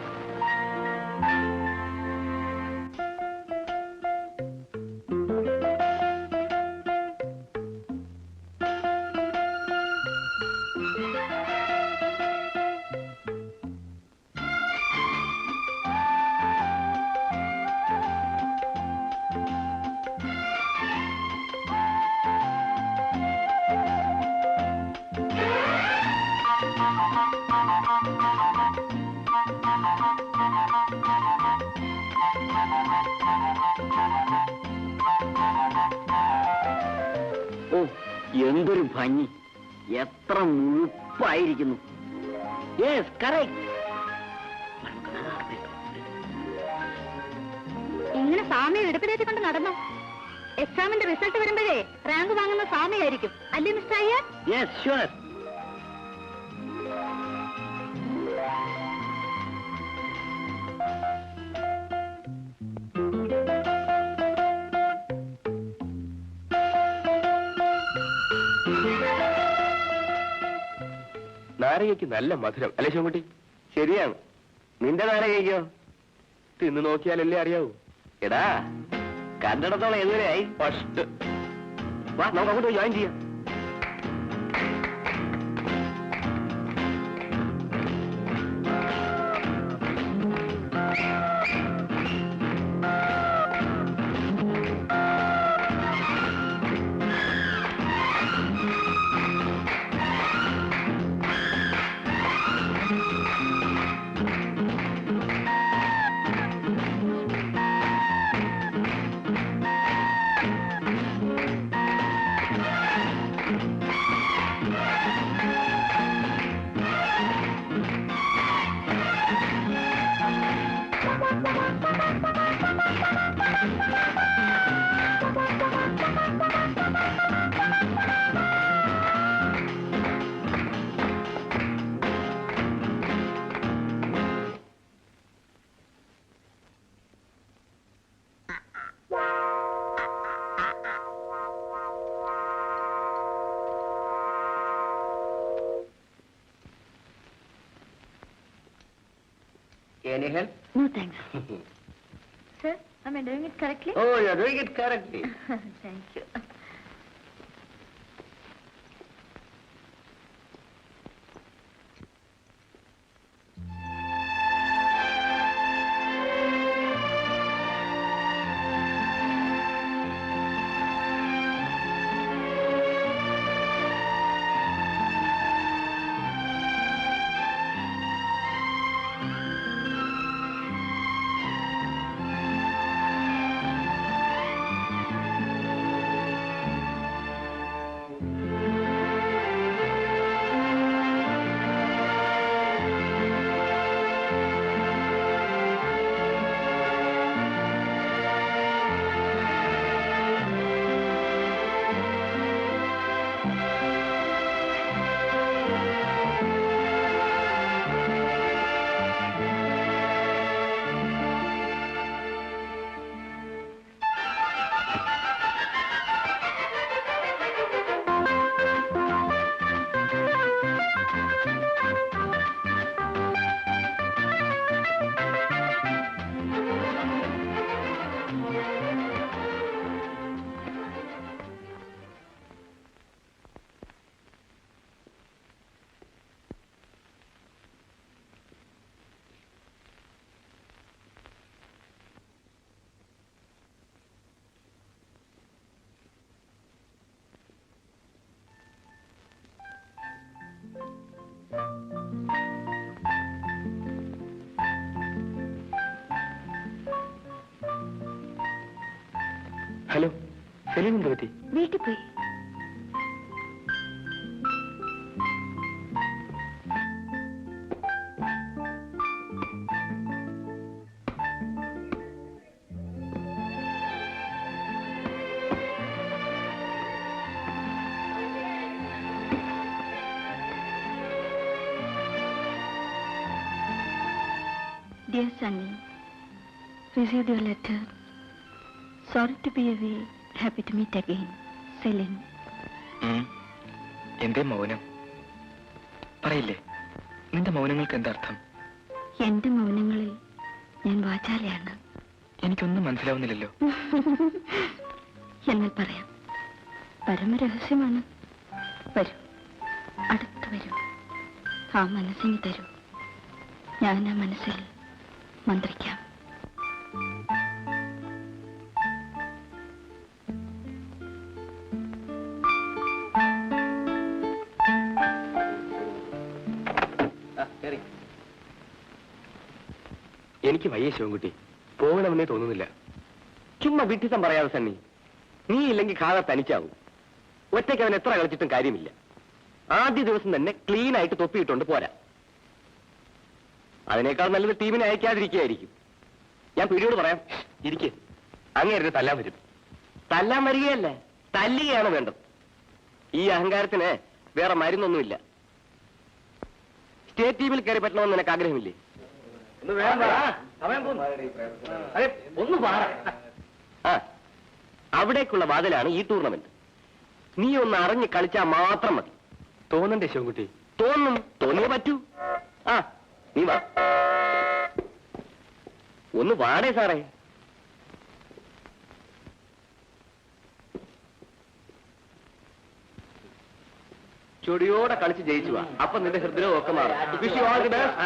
ഓ, എന്തൊരു ഭംഗി! എത്ര മുഴുപ്പായിരിക്കുന്നു. Yes, correct. ഇങ്ങനെ സ്വാമിയെ എടുപ്പിലേക്ക് കൊണ്ട് നടന്നോ? എക്സാമിന്റെ റിസൾട്ട് വരുമ്പോഴേ റാങ്ക് വാങ്ങുന്ന സ്വാമിയായിരിക്കും അല്ലേ മിസ്റ്റർ അയ്യർ? Yes, sure. നാരകയ്ക്ക് നല്ല മധുരം അല്ലേ ശിവൻകുട്ടി? ശരിയാണ്. നിന്റെ നാരകയ്ക്കോ? തിന്നു നോക്കിയാലല്ലേ അറിയാവൂ. എടാ, കണ്ടിടത്തോളം എതുവരെയായി? ഫസ്റ്റ്. വാ, നമുക്ക് അങ്ങോട്ട് ജോയിൻ ചെയ്യാം. Any help? No, thanks. Sir, am I doing it correctly? Oh, you are doing it correctly. Thank you. Hello, Saleem എന്ത് പറ്റി? വീട്ടിൽ പോയി. Dear Sunny, received your letter. Sorry to be away. Happy to meet again. Celine. എന്തേ മൗനം? പറയില്ലേ, നിന്റെ മൗനങ്ങൾക്ക് എന്താർത്ഥം? എന്റെ മൗനങ്ങളിൽ ഞാൻ വാചാലയാണ്. എനിക്കൊന്നും മനസ്സിലാവുന്നില്ലല്ലോ. എന്നാൽ പറയാം, പരമരഹസ്യമാണ്. വരൂ, അടുത്ത് വരൂ. ആ മനസ്സിന് തരൂ, ഞാൻ ആ മനസ്സിൽ മന്ത്രിക്കാം. എനിക്ക് വയ്യ ശിവൻകുട്ടി, പോകണമെന്നേ തോന്നുന്നില്ല. ചുമ്മാ വിഡ്ഢിത്തം പറയാതെ സണ്ണി. നീ ഇല്ലെങ്കിൽ ഖാദർ തനിച്ചാവും. ഒറ്റയ്ക്ക് അവൻ എത്ര കളിച്ചിട്ടും കാര്യമില്ല. ആദ്യ ദിവസം തന്നെ ക്ലീൻ ആയിട്ട് തൊപ്പിയിട്ടുണ്ട് പോരാ. അതിനേക്കാൾ നല്ലത് ടീമിനെ അയക്കാതിരിക്കുകയായിരിക്കും. ഞാൻ പിടിയോട് പറയാം, ഇരിക്കെ. അങ്ങേരെ തല്ലാൻ വരും. തല്ലാൻ വരികയല്ല, തല്ലുകയാണ് വേണ്ടത്. ഈ അഹങ്കാരത്തിന് വേറെ മരുന്നൊന്നുമില്ല. സ്റ്റേറ്റ് ടീമിൽ കയറി പറ്റണമെന്ന് നിനക്ക് ആഗ്രഹമില്ലേ? അവിടേക്കുള്ള വാതിലാണ് ഈ ടൂർണമെന്റ്. നീ ഒന്ന് അറിഞ്ഞ് കളിച്ചാൽ മാത്രം മതി. തോന്നണ്ടേ ശിവൻകുട്ടി? തോന്നും, തോന്നിയേ പറ്റൂ. നീ വാ, ഒന്ന് വാടേ സാറേ. ചൊടിയോടെ കളിച്ച് ജയിച്ചു വാ. അപ്പൊ നിന്റെ ഹൃദയവും ഒക്കെ മാറും. Wish you all the best.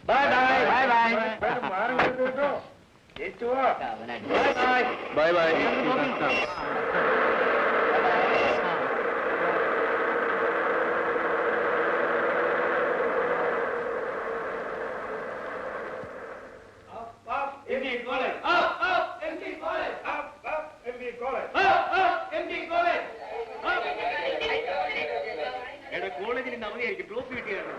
Bye bye bye bye bye. കോളേജിൽ ഇന്ന് അവധിയായിരിക്കും, ട്രോഫി കിട്ടിയാണ്.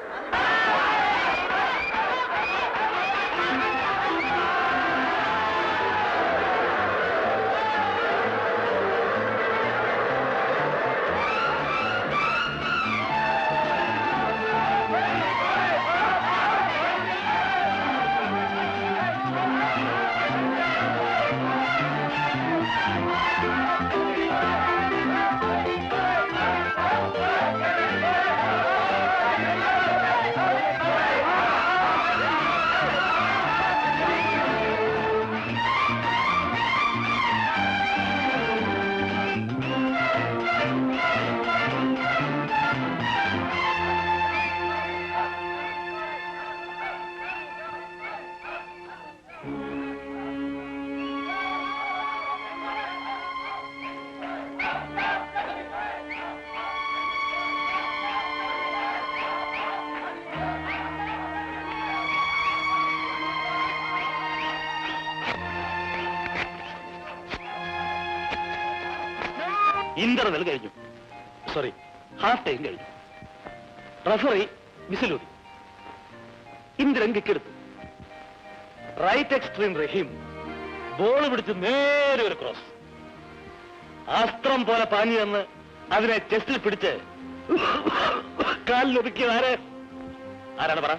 ഇന്റർവെൽ കഴിഞ്ഞു. സോറി, ഹാഫ് ടൈം കഴിഞ്ഞു. റഫറി വിസിലൂതി. ഇന്ദ്രൻ കിക്കെടുത്തു. റൈറ്റ് എക്സ്ട്രീം റഹീം ബോൾ പിടിച്ച് നേരെ ഒരു ക്രോസ്. അസ്ത്രം പോലെ പാഞ്ഞു വന്ന് അതിനെ ചെസ്റ്റിൽ പിടിച്ച് കാലിലൊതുക്കിയത് ആരാണ് പറ?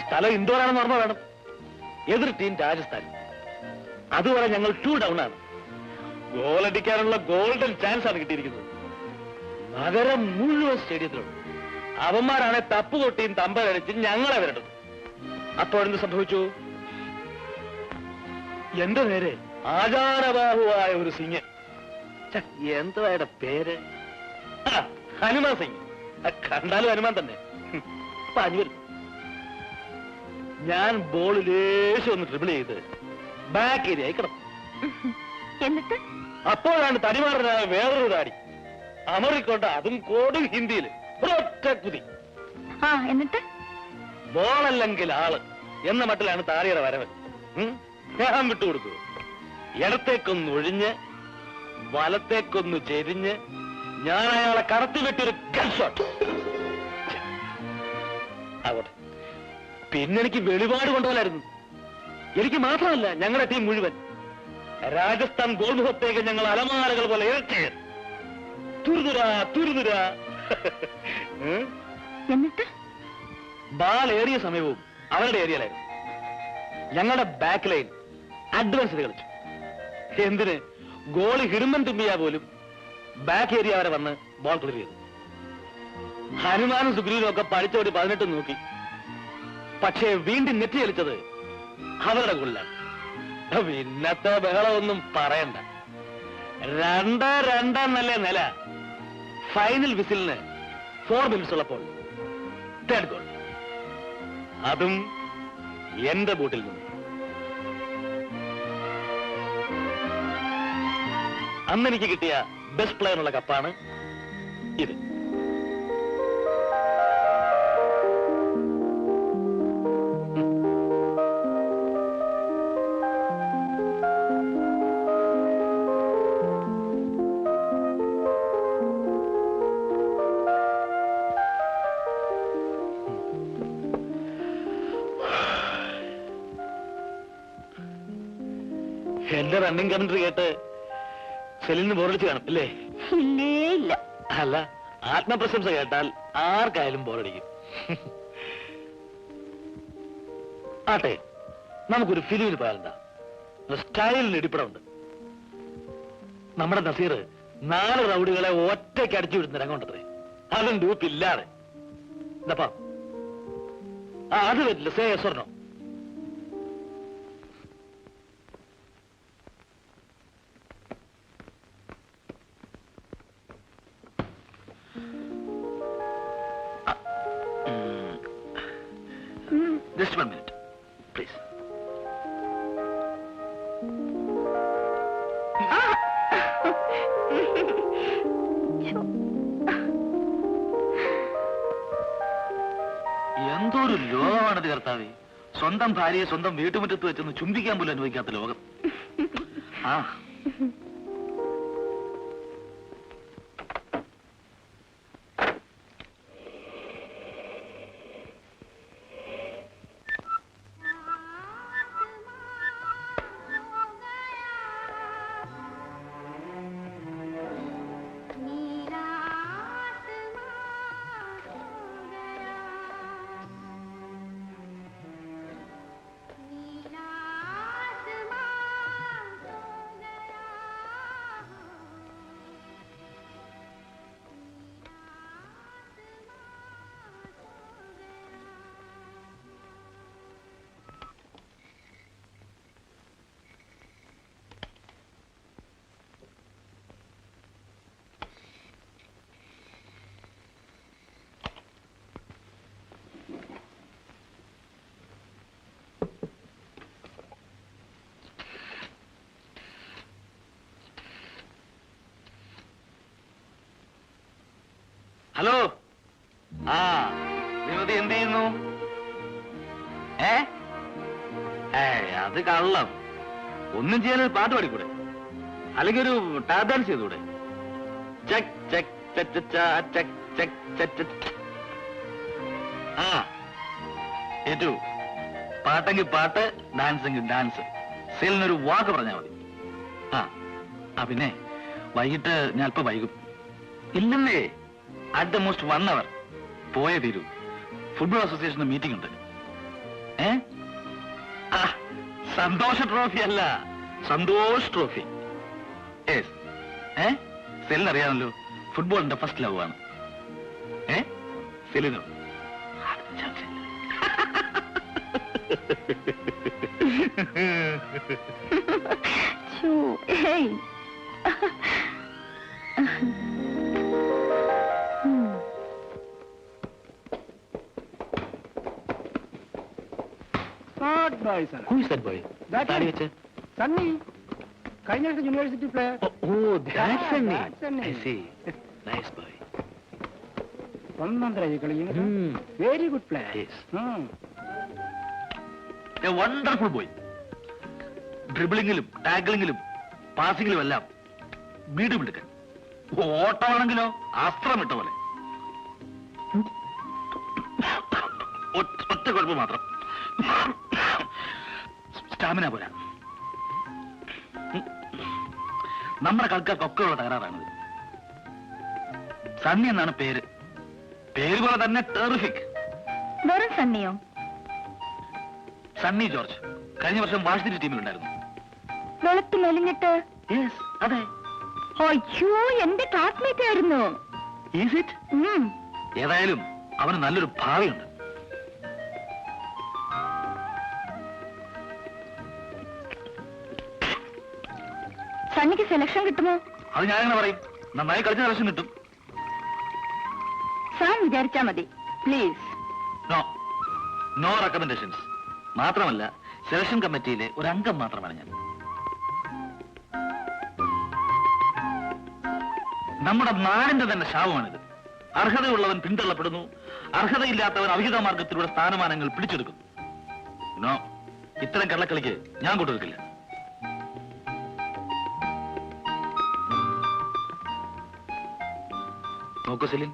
സ്ഥലം ഇൻഡോറാണെന്ന് ഓർമ്മ വേണം. എതിർ ടീം രാജസ്ഥാൻ. അതുവരെ ഞങ്ങൾ 2 ഡൗൺ ആണ്. ഗോളടിക്കാനുള്ള ഗോൾഡൻ ചാൻസ് ആണ് കിട്ടിയിരിക്കുന്നത്. നഗരം മുഴുവൻ സ്റ്റേഡിയത്തിലുണ്ട്. അവന്മാരാണ് തപ്പുകൊട്ടിയും തമ്പരടിച്ച് ഞങ്ങളെ വരേണ്ടത്. അപ്പോഴെന്ത് സംഭവിച്ചു? എന്റെ നേരെ ആചാരബാഹുവായ ഒരു സിംഗ്, എന്തുവായുടെ പേര്, ഹനുമാൻ സിംഗ്. കണ്ടാലും ഹനുമാൻ തന്നെ. പാഞ്ഞു വരും. ഞാൻ ബോൾ ലേശം ഒന്ന് ട്രിബിൾ ചെയ്ത് ബാക്ക് ഏരിയയായി കിടന്നു. എന്നിട്ട് അപ്പോഴാണ് തടിമാറനായ വേറൊരു താടി അമറിക്കൊണ്ട്, അതും കോടി ഹിന്ദിയിൽ ഒരൊറ്റ കുതി. എന്നിട്ട് ബോളല്ലെങ്കിൽ ആള് എന്ന മട്ടിലാണ് താടിയുടെ വരവ്. ഞാൻ വിട്ടുകൊടുത്തു. ഇടത്തേക്കൊന്ന് ഒഴിഞ്ഞ് വലത്തേക്കൊന്ന് ചെരിഞ്ഞ് ഞാൻ അയാളെ കടത്തി വെട്ടിയൊരു ഗൺ ഷോട്ട്. ആവട്ടെ, പിന്നെ എനിക്ക് വെളിപാട് കൊണ്ടുപോലായിരുന്നു. എനിക്ക് മാത്രമല്ല, ഞങ്ങളുടെ ടീം മുഴുവൻ. രാജസ്ഥാൻ ഗോൾമുഖത്തേക്ക് ഞങ്ങൾ അലമാരകൾ പോലെ ഇരച്ച് തുരുതുരാ തുരുതുരാ. എന്നിട്ട് ബാൾ ഏറിയ സമയവും അവരുടെ ഏരിയയിലായിരുന്നു. ഞങ്ങളുടെ ബാക്ക് ലൈൻ അഡ്വാൻസ് കളിച്ചു. എന്തിന്? ഗോളി ഹിടുമ്പൻ തുമ്പിയാ പോലും ബാക്ക് ഏരിയ വരെ വന്ന് ബോൾ ക്ലിയർ ചെയ്തു. ഹനുമാനും സുഗ്രീവനും ഒക്കെ പഠിച്ചോടി 18 നോക്കി. പക്ഷേ വീണ്ടും നെറ്റി കളിച്ചത് അവരുടെ ഗോളിലാണ്. പിന്നത്തെ ബഹളമൊന്നും പറയണ്ട. 2-2 എന്നല്ലേ നില. ഫൈനൽ വിസിലിന് 4 മിനിറ്റ്സ് ഉള്ളപ്പോൾ 3rd ഗോൾ, അതും എന്റെ ബോട്ടിൽ നിന്ന്. അന്ന് എനിക്ക് കിട്ടിയ ബെസ്റ്റ് പ്ലെയറിനുള്ള കപ്പാണ് ഇത്. എന്റെ റണ്ണിങ് കമന്ററി കേട്ട് സെലിന് ബോറടിച്ച് കാണും അല്ലേ? ഇല്ല. അല്ല, ആത്മപ്രശംസ കേട്ടാൽ ആർക്കായാലും ബോറടിക്കും. ആട്ടെ, നമുക്കൊരു ഫിലിമിൽ പോയാലെന്താ? സ്റ്റൈലിൽ ഇടിപ്പടമുണ്ട്. നമ്മുടെ നസീർ 4 റൗഡികളെ ഒറ്റയ്ക്ക് അടിച്ചു വിടുന്ന രംഗമുണ്ടത്രേ. അതും ഡൂപ്പില്ലാതെ. എന്താ അത് പറ്റില്ല. സേ സ്വർണം. Just 1 minute, please. എന്തൊരു ലോകമാണത് കർത്താവേ. സ്വന്തം ഭാര്യയെ സ്വന്തം വീട്ടുമുറ്റത്ത് വെച്ചൊന്ന് ചുംബിക്കാൻ പോലും അനുഭവിക്കാത്ത ലോകം. ഹലോ. വിമതി എന്ത് ചെയ്യുന്നു? അത് കള്ളം. ഒന്നും ചെയ്യാനൊരു പാട്ട് പാടിക്കൂടെ? അല്ലെങ്കിൽ ഒരു ടാപ്പ് ഡാൻസ് ചെയ്തുകൂടെ? Check check check check check check. ആ ഏറ്റു. പാട്ടെങ്കിൽ പാട്ട്, ഡാൻസ് എങ്കിൽ ഡാൻസ്. സെലിനൊരു വാക്ക് പറഞ്ഞാൽ മതി. ആ പിന്നെ വൈകിട്ട് ഞാൻ അല്പം വൈകും. ഇല്ലെന്നേ, അറ്റ് ദ മോസ്റ്റ് 1 hour പോയേ തീരൂ. ഫുട്ബോൾ അസോസിയേഷന്റെ മീറ്റിംഗ് ഉണ്ട്. സന്തോഷ ട്രോഫി അല്ല, സന്തോഷ് ട്രോഫി. സെലിനറിയാമല്ലോ, ഫുട്ബോളിന്റെ ഫസ്റ്റ് ലവ് ആണ്. സെലിനോ? Who is that boy? താടി വെച്ച്. സണ്ണി, കഴിഞ്ഞ university player. Oh, that's Sunny. I see. Nice boy. ഒന്നൊന്നര കളിക്കുന്നത്. Very good player. Yes. A wonderful boy. ഡ്രിബിളിങ്ങിലും ടാക്കിളിങ്ങിലും പാസിംഗിലും എല്ലാം വീടുപിടുക്കൻ. ഓട്ടമാണെങ്കിലോ അസ്ത്രമിട്ട പോലെ. ഒറ്റ കുഴപ്പം മാത്രം, സ്റ്റാമിന പോരാ. നമ്മുടെ കളിക്കാർക്കൊക്കെ ഉള്ള തകരാറാണിത്. സണ്ണി എന്നാണ് പേര്. പേര് പോലെ തന്നെ ടെറിഫിക്. വെറും സണ്ണിയോ? സണ്ണി ജോർജ് കഴിഞ്ഞ വർഷം വാഴ്സിറ്റി ടീമിലുണ്ടായിരുന്നു. വെളുത്ത് മെലിഞ്ഞിട്ട്? യെസ്, അതെ. അയ്യോ, എന്റെ ക്ലാസ്മേറ്റ് ആയിരുന്നു. Is it? ഏതായാലും അവന് നല്ലൊരു ഭാവിയുണ്ട്. സണ്ണിക്ക് സെലക്ഷൻ കിട്ടുമോ? അത് ഞാൻ എങ്ങനെ പറയും? നന്നായി കളിച്ച സെലക്ഷൻ കിട്ടും. സാം വിചാരിച്ചാ മതി, പ്ലീസ്. No, no recommendations. മാത്രമല്ല, സെലക്ഷൻ കമ്മിറ്റിയിലെ ഒരു അംഗം മാത്രമാണ് ഞാൻ. നമ്മുടെ നാടിന്റെ തന്നെ ശാപമാണിത്. അർഹതയുള്ളവൻ പിന്തള്ളപ്പെടുന്നു, അർഹതയില്ലാത്തവൻ അവിഹിത മാർഗത്തിലൂടെ സ്ഥാനമാനങ്ങൾ പിടിച്ചെടുക്കുന്നു. നോ, ഇത്തരം കള്ളക്കളിക്ക് ഞാൻ കൂട്ടുനിൽക്കില്ല. നോക്കൂ സെലിൻ,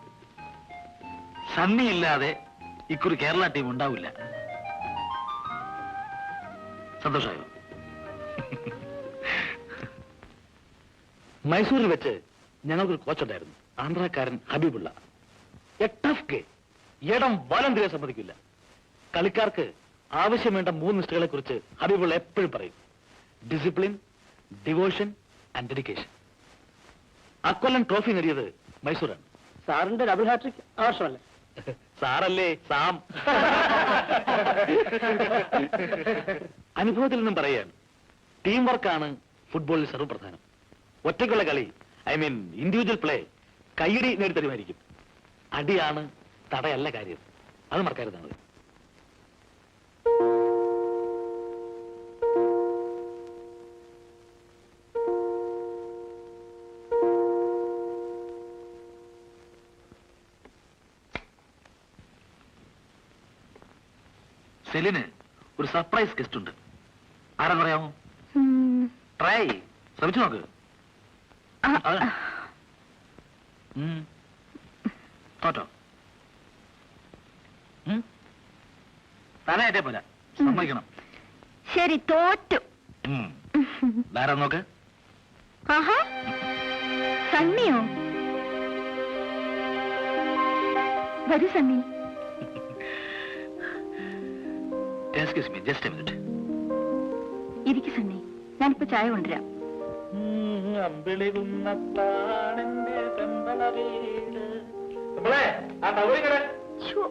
സണ്ണി ഇല്ലാതെ ഇക്കുറി കേരള ടീം ഉണ്ടാവില്ല. സന്തോഷമായോ? മൈസൂരിൽ വെച്ച് ഞങ്ങൾക്കൊരു കോച്ചുണ്ടായിരുന്നു, ആന്ധ്രാക്കാരൻ ഹബീബുള്ള. A tough game. ഇടം വലം തിരെ സമ്മതിക്കില്ല. കളിക്കാർക്ക് ആവശ്യം വേണ്ട 3 നിഷ്ഠകളെ കുറിച്ച് ഹബീബുള്ള എപ്പോഴും പറയും: ഡിസിപ്ലിൻ, ഡിവോഷൻ ആൻഡ് ഡെഡിക്കേഷൻ. അക്കൊല്ലം ട്രോഫി നേടിയത് മൈസൂരാണ്. സാറിന്റെ ഡബിൾ ഹാട്രിക് ആവശ്യമല്ലേ? സാറല്ലേ സാം. അനുഭവത്തിൽ നിന്നും പറയാൻ, ടീം വർക്കാണ് ഫുട്ബോളിൽ സർവ്വപ്രധാനം. ഒറ്റയ്ക്കുള്ള കളി, ഐ മീൻ ഇൻഡിവിജ്വൽ പ്ലേ, കയ്യടി നേടിത്തരുമായിരിക്കും. അടിയാണ്, തടയല്ല കാര്യം. അത് മറക്കരുതാണ്. സെലിന് ഒരു സർപ്രൈസ് ഗസ്റ്റ് ഉണ്ട്. ആരാന്ന് പറയാമോ? ട്രൈ, ശ്രമിച്ചു നോക്ക്. തോറ്റോ? തലയായിട്ടേ പോരാ, സമ്മതിക്കണം. ശരി, തോറ്റു. ധാരാ നോക്ക്. ആഹാ, സണ്ണിയോ? വരൂ Sunny. Excuse me, just a minute. ഇരിക്കു സണ്ണി, ഞാനിപ്പോ ചായ കൊണ്ടുവരാം. ശ്ശോ.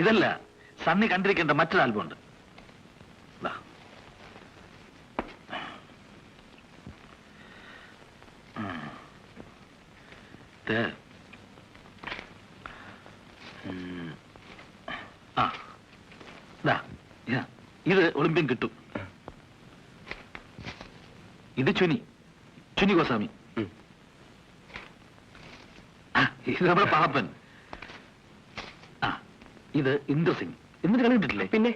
ഇതല്ല, സണ്ണി കണ്ടിരിക്കേണ്ട മറ്റൊരു ആൽബം ഉണ്ട്. ഇത് ഒളിമ്പ്യൻ കിട്ടും. ഇത് ചുനി ഗോസ്വാമി. ഇത് നമ്മുടെ പാപ്പൻ. ഇത് ഇന്ദർ സിംഗ്. എന്നിട്ട് കളി കിട്ടിട്ടില്ലേ? പിന്നെ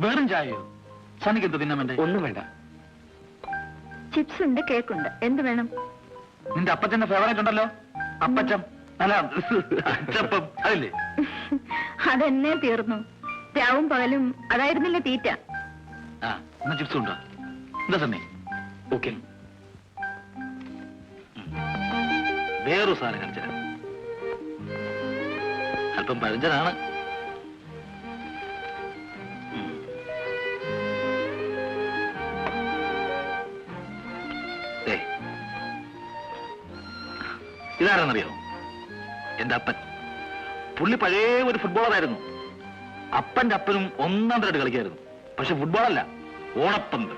വേറും ചായയോ? സണ്ണിക്ക് എന്ത് തിന്നാൻ വേണ്ടേ? ഒന്നും വേണ്ട. ചിപ്സ് ഉണ്ട്, കേക്ക് ഉണ്ട്, എന്ത് വേണം? നിന്റെ അപ്പച്ചന്റെ ഫേവറേറ്റ് ഉണ്ടല്ലോ, അപ്പച്ചം. അല്ല, അച്ചപ്പം. അതില്ലേ? അതെന്നെ തീർന്നു. രാവും പകലും അതായിരുന്നില്ല തീറ്റ. എന്നാ ചിപ്സ് ഉണ്ടോ? എന്താ സണ്ണി? ഓക്കെ. വേറൊരു സാധനം കാണിച്ചാൽ അല്പം പഴഞ്ചനാണ്. ഇതാരെന്നറിയോ? എന്റെ അപ്പൻ. പുള്ളി പഴയ ഒരു ഫുട്ബോളറായിരുന്നു. അപ്പന്റെ അപ്പനും ഒന്നാം തരമായിട്ട് കളിക്കായിരുന്നു. പക്ഷെ ഫുട്ബോളല്ല, ഓണപ്പന്ത്.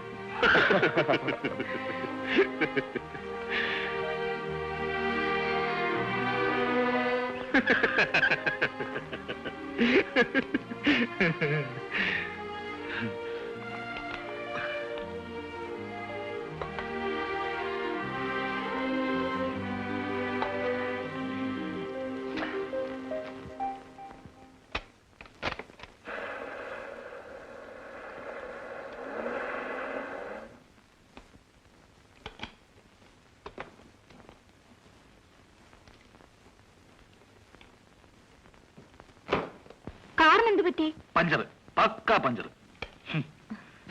കാറിനെന്ത് പറ്റി? പഞ്ചർ, പക്ക പഞ്ചർ.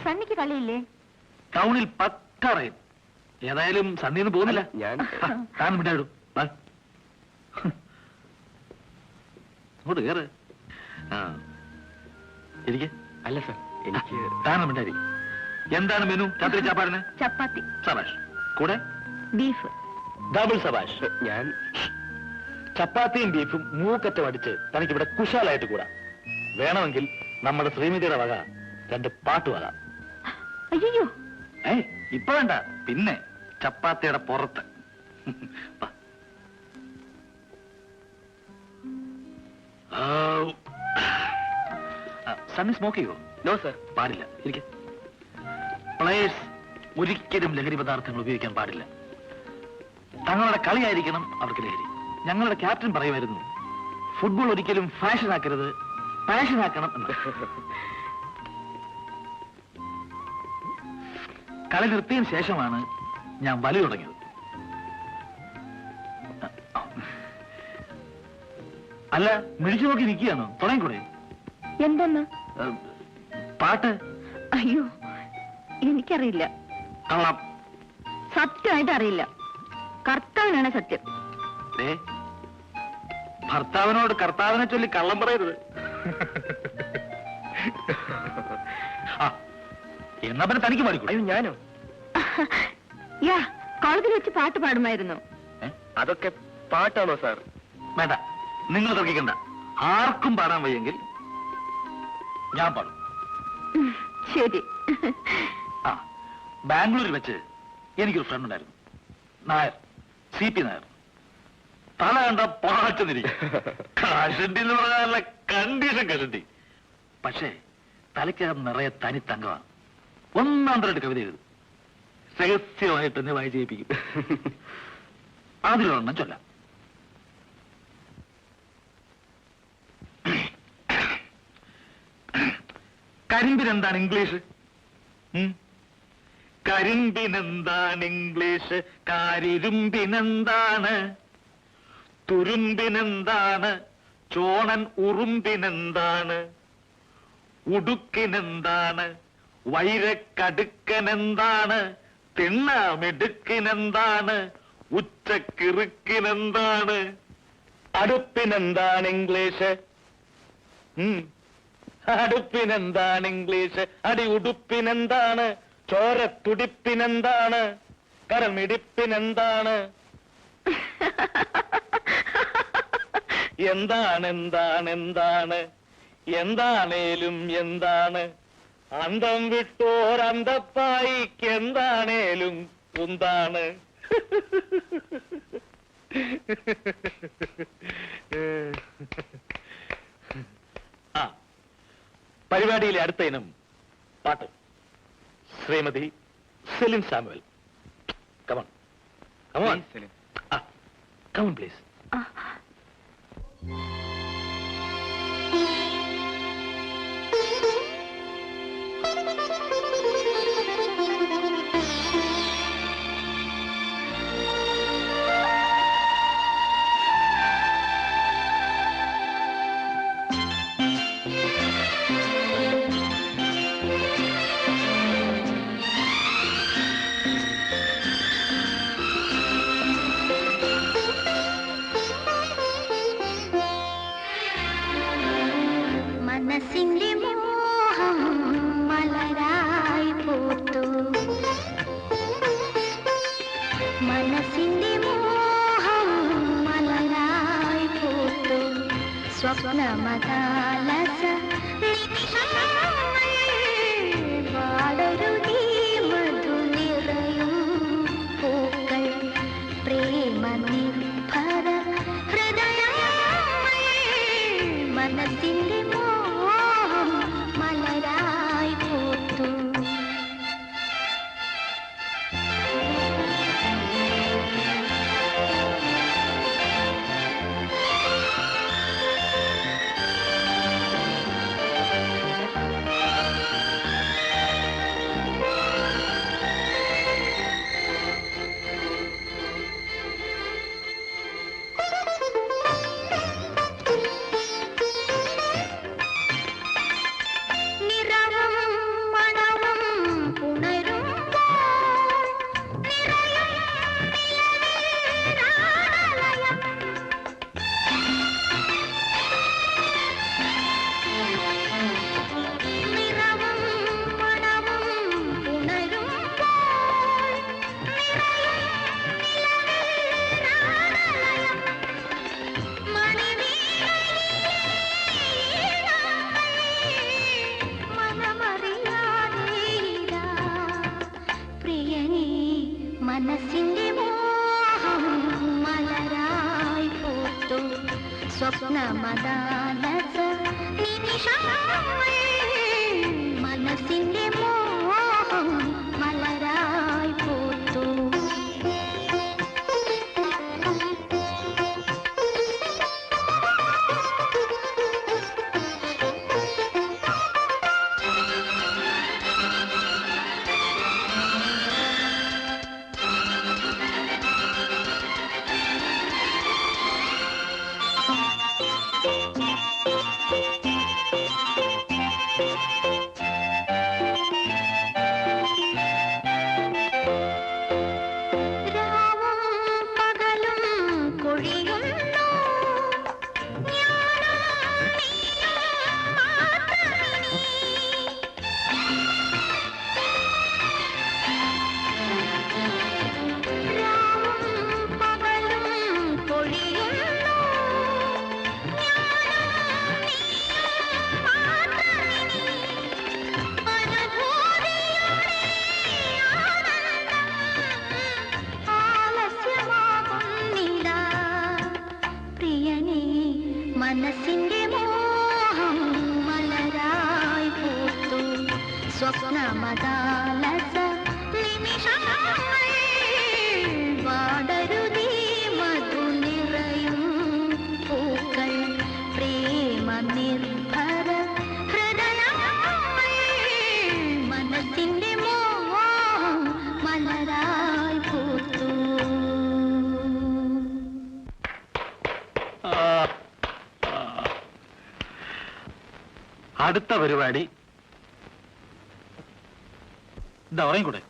സണ്ണിക്ക് കളിയില്ലേ? ടൗണിൽ പക്ക റെയിൻ. ഏതായാലും സണ്ണിന്ന് പോകുന്നില്ല. ഞാൻ താൻ വിട്ടായിടും. അങ്ങോട്ട് കേറ്. എനിക്ക് അല്ല സർ, എനിക്ക് താനും വിട്ടായി. എന്താണ് മെനു രാത്രി ചാപ്പാടിന്? ചപ്പാത്തി, സബാഷ്. കൂടെ ബീഫ്. ഡബിൾ സബാഷ്. ഞാൻ ചപ്പാത്തിയും ബീഫും മൂക്കറ്റം അടിച്ച് തനിക്കിവിടെ കുശാലായിട്ട് കൂടാ. വേണമെങ്കിൽ നമ്മുടെ ശ്രീമതിയുടെ വക 2 പാട്ട് വക. അയ്യോ, ഇപ്പൊ വേണ്ട, പിന്നെ ചപ്പാത്തിയുടെ പുറത്ത്. സണ്ണി സ്മോക്ക് ചെയ്യോ? No sir. പാടില്ല. ഇരിക്കെ. പ്ലേയേഴ്സ് ഒരിക്കലും ലഹരി പദാർത്ഥങ്ങൾ ഉപയോഗിക്കാൻ പാടില്ല. തങ്ങളുടെ കളിയായിരിക്കണം അവർക്ക് ലഹരി. ഞങ്ങളുടെ ക്യാപ്റ്റൻ പറയുമായിരുന്നു, ഫുട്ബോൾ ഒരിക്കലും ഫാഷൻ ആക്കരുത്, പാഷൻ ആക്കണം എന്ന്. കളി നിർത്തിയതിന് ശേഷമാണ് ഞാൻ വലി തുടങ്ങിയത്. അല്ല, മിഴിച്ചു നോക്കി നിൽക്കുകയാണോ? തുടങ്ങിക്കൂടെ? എന്തെന്ന്? പാട്ട്. അയ്യോ, എനിക്കറിയില്ല. കള്ളം. സത്യമായിട്ട് അറിയില്ല. കർത്താവിനാണ് സത്യം. ഭർത്താവിനോട് കർത്താവിനെ ചൊല്ലി കള്ളം പറയരുത്. എന്നാ പിന്നെ തനിക്ക് പാടിക്കൂടെ? അയ്യോ, ഞാനോ? യാ, കോളേജിൽ വെച്ച് പാട്ട് പാടുമായിരുന്നു. അതൊക്കെ പാട്ടാണോ സാർ? വേണ്ട, നിങ്ങൾ തർക്കിക്കണ്ട. ആർക്കും പാടാൻ വയ്യെങ്കിൽ ഞാൻ പാടും. ശരി. ബാംഗ്ലൂരിൽ വെച്ച് എനിക്കൊരു ഫ്രണ്ട് ഉണ്ടായിരുന്നു, നായർ, CP നായർ. തല കണ്ട പാച്ചെന്നിരിക്കും. കഷണ്ടി എന്ന് പറഞ്ഞാൽ കണ്ടീഷൻ കഷണ്ടി. പക്ഷേ തലയ്ക്കകം നിറയെ തനി തങ്കമാണ്. ഒന്നാം തരമായിട്ട് കവിത എഴുതും. രഹസ്യമായിട്ട് എന്നെ വായിച്ച് ചെയ്യിപ്പിക്കും. അതിലൊരെണ്ണം ചൊല്ലാം. കരിമ്പിനെന്താണ് ഇംഗ്ലീഷ്? കരിമ്പിനെന്താണ് ഇംഗ്ലീഷ്? കാരിരുമ്പിനെന്താണ്? തുരുമ്പിനെന്താണ്? ചോണൻ ഉറുമ്പിനെന്താണ്? ഉടുക്കിനെന്താണ്? വൈരക്കടുക്കനെന്താണ്? തിണ്ണാമിടുക്കിനെന്താണ്? ഉച്ചക്കിറുക്കിനെന്താണ്? അടുപ്പിനെന്താണ് ഇംഗ്ലീഷ്? അടുപ്പിനെന്താണ് ഇംഗ്ലീഷ്? അടി ഉടുപ്പിനെന്താണ്? ചോരത്തുടിപ്പിനെന്താണ്? കരമിടിപ്പിനെന്താണ്? എന്താണ് എന്താണേലും എന്താണ്? അന്തം വിട്ടോരന്തപ്പായിക്ക് എന്താണേലും എന്താണ്? ആ, പരിപാടിയിലെ അടുത്ത ഇനം പാട്ട്. Shrimati Celine Samuel. Come on come on Celine. ആ, കമോൺ പ്ലീസ്. മനസ്സിന്റെ മോഹം മലരായി പൂത്തു, മനസ്സിന്റെ മോഹം മലരായി പൂത്തു, സ്വപ്നമതാലസ വാടരുതീ മധു നിറയും പൂക്കൾ, പ്രേമ നിർഭര ഹൃദയം, മനസ്സിന്റെ മോഹം മലരായി പൂത്തു. മനസ്സിന്റെ മോഹം മലരായി പൂത്തു, സ്വപ്നമദാലസ നിമിഷങ്ങൾ, മനസ്സിന്റെ മോഹം മലരായി പൂത്തു. മനസ്സിന്റെ മോഹം മലരായി പൂത്തു, സ്വപ്നമദാലസ നിമിഷങ്ങൾ, വാടരുതീ മധു നിറയും പൂക്കൾ, പ്രേമ നിർഭര ഹൃദയം, മനസ്സിന്റെ മോഹം മലരായി പൂത്തു. അടുത്ത പരിപാടി എന്താ ഉറങ്ങിക്കൂടെ?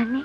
സണ്ണി,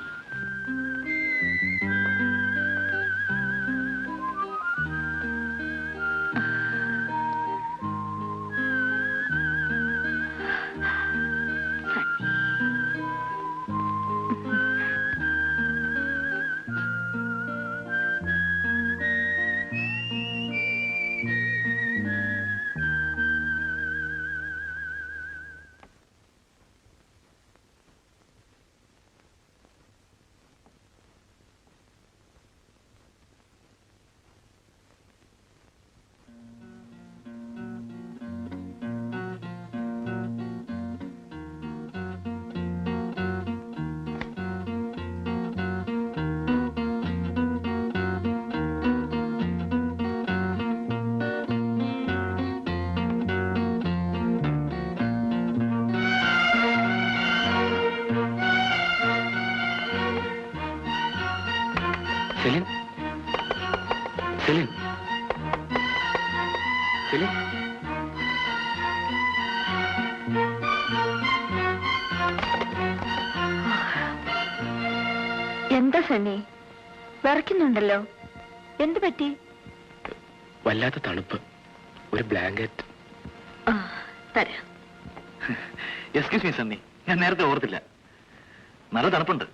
സെലിൻ, സെലിൻ, സെലിൻ. എന്താ സണ്ണി, വിറയ്ക്കുന്നുണ്ടല്ലോ? എന്ത് പറ്റി? വല്ലാത്ത തണുപ്പ്. ഒരു ബ്ലാങ്കറ്റ്. തരാം. എക്സ്ക്യൂസ് മീ സണ്ണി, ഞാൻ നേരത്തെ ഓർത്തില്ല. നല്ല തണുപ്പുണ്ട്.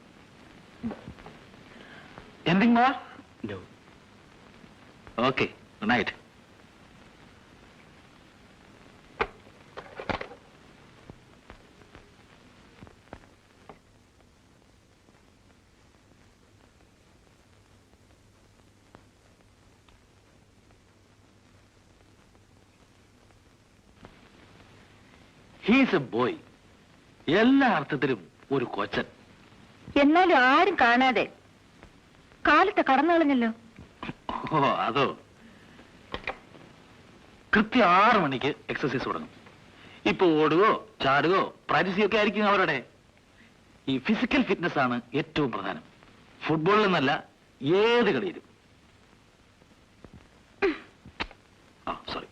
Anything more? No. Okay. Good night. He's a boy. എല്ലാ അർത്ഥത്തിലും ഒരു കൊച്ചൻ. എന്നാലും ആരും കാണാതെ കാലത്ത് കടന്നു കളഞ്ഞല്ലോ. ഓ, അതോ? കൃത്യം 6 മണിക്ക് എക്സസൈസ് തുടങ്ങും. ഇപ്പൊ ഓടുകയോ ചാടുകയോ പ്രാക്ടീസ് ഒക്കെ ആയിരിക്കും അവരുടെ. ഈ ഫിസിക്കൽ ഫിറ്റ്നസ് ആണ് ഏറ്റവും പ്രധാനം. ഫുട്ബോളിൽ നിന്നല്ല, ഏത് കളിയിലും. സോറി.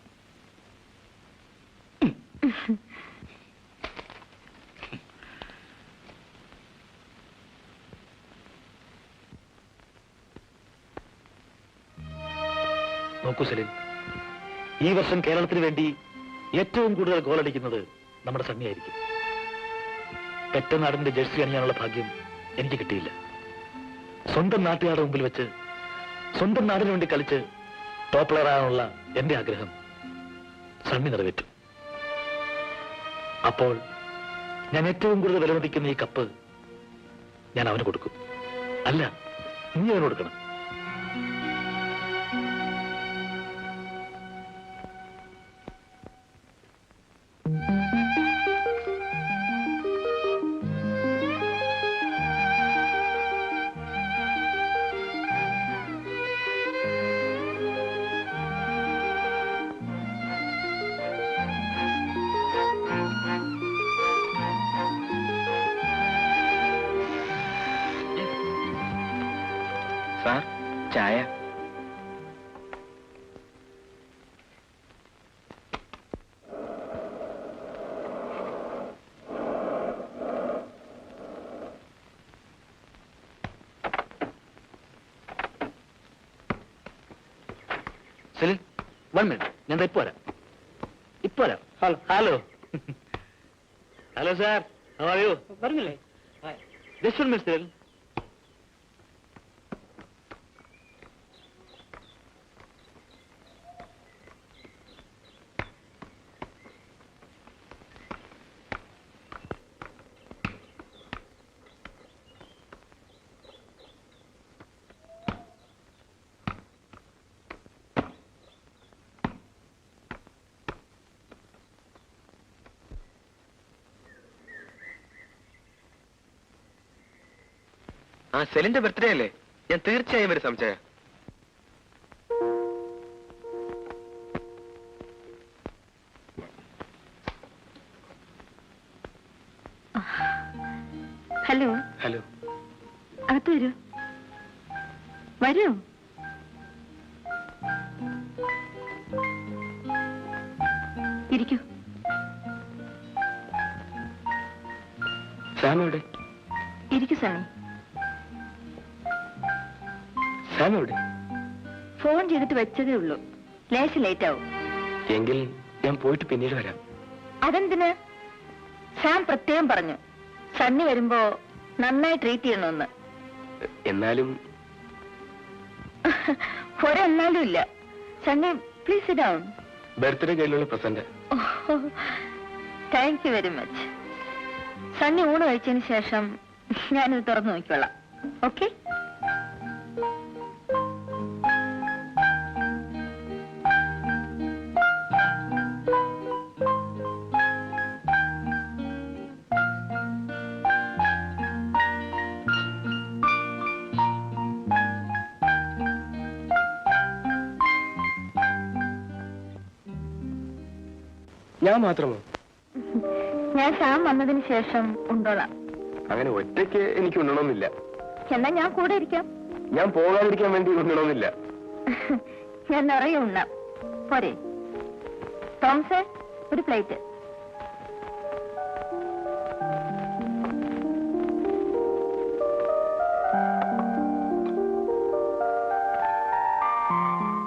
നോക്കൂ സെലിൻ, ഈ വർഷം കേരളത്തിന് വേണ്ടി ഏറ്റവും കൂടുതൽ ഗോളടിക്കുന്നത് നമ്മുടെ സണ്ണിയായിരിക്കും. പെറ്റ നാടിന്റെ ജേഴ്സി അണിയാനുള്ള ഭാഗ്യം എനിക്ക് കിട്ടിയില്ല. സ്വന്തം നാട്ടുകാരുടെ മുമ്പിൽ വെച്ച് സ്വന്തം നാടിന് വേണ്ടി കളിച്ച് ടോപ്പ് പ്ലെയർ ആകാനുള്ള എന്റെ ആഗ്രഹം സണ്ണി നിറവേറ്റും. അപ്പോൾ ഞാൻ ഏറ്റവും കൂടുതൽ വിലമതിക്കുന്ന ഈ കപ്പ് ഞാൻ അവന് കൊടുക്കും. അല്ല, നീ അവന് കൊടുക്കണം. സാർ, ചായ. സെലിൻ, 1 മിനിറ്റ്, ഞാൻ ഇപ്പൊ വരാം. ഇപ്പൊ വരാം. Hello hello sir, how are you? പറഞ്ഞില്ലേ? Just 1 minute Celine. സെലിന്റെ ബർത്ത്ഡേ അല്ലേ? ഞാൻ തീർച്ചയായും ഒരു സംശയം. ഹലോ. ഹലോ. അകത്ത് വരൂ. വരൂ. ഇരിക്കൂ. സാം എവിടെ? ഇരിക്കൂ സണ്ണി. സാം എവിടെ? ഫോൺ ചെയ്തിട്ട് വെച്ചതേ ഉള്ളൂ. ലേശം ലേറ്റ് ആവും. എങ്കിൽ ഞാൻ പോയിട്ട് പിന്നീട് വരാം. അതെന്തിന്? സാം പ്രത്യേകം പറഞ്ഞു സണ്ണി വരുമ്പോ നന്നായി ട്രീറ്റ് ചെയ്യണമെന്ന്. എന്നാലും ഒരെന്നാലും ഇല്ല. Sunny please sit down. Birthday കയ്യിലുള്ള present. Thank you very much. Sunny ഊണ് കഴിച്ചതിന് ശേഷം ഞാനിത് തുറന്നു നോക്കിക്കൊള്ളാം. ഓക്കെ? ഞാൻ മാത്രമോ? ഞാൻ സാം വന്നതിന് ശേഷം ഉണ്ടോളാം. അങ്ങനെ ഒറ്റയ്ക്ക് എനിക്ക് ഉണ്ണണമെന്നില്ല. എന്നാ ഞാൻ കൂടെ ഇരിക്കാം. ഞാൻ പോകാതിരിക്കാൻ വേണ്ടി ഉണ്ണണമെന്നില്ല. ഞാൻ നിറയെ ഉണ്ണാം. പോരെ? തോമസേ, ഒരു പ്ലേറ്റ്.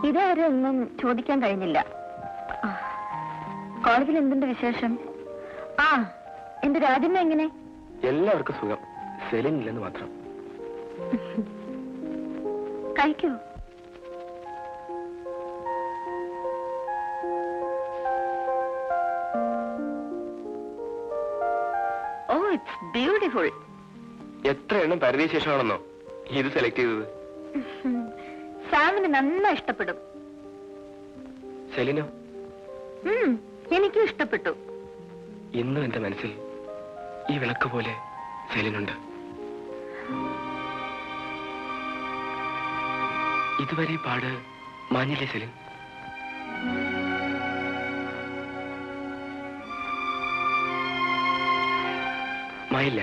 ഇതുവരെ ഒന്നും ചോദിക്കാൻ കഴിഞ്ഞില്ല. കോളേജിൽ എന്തുണ്ട് വിശേഷം? ആ, എന്റെ രാജ്യം എങ്ങനെ? എല്ലാവർക്കും സുഖം. സെലിൻ ഇല്ലെന്ന് മാത്രം. കഴിക്കൂ. ഓ, ഇറ്റ്സ് ബ്യൂട്ടിഫുൾ. എത്ര എണ്ണം പരദീശേഷമാണെന്നോ ഇത് സെലക്ട് ചെയ്തത്? സാമിന് നന്നായി ഇഷ്ടപ്പെടും. സെലിനോ? എനിക്കും ഇഷ്ടപ്പെട്ടു. ഇന്നും എന്റെ മനസ്സിൽ ഈ വിളക്ക് പോലെ സെലിനുണ്ട്. ഇതുവരെ പാട് മാഞ്ഞില്ലേ സെലിൻ? മായില്ല.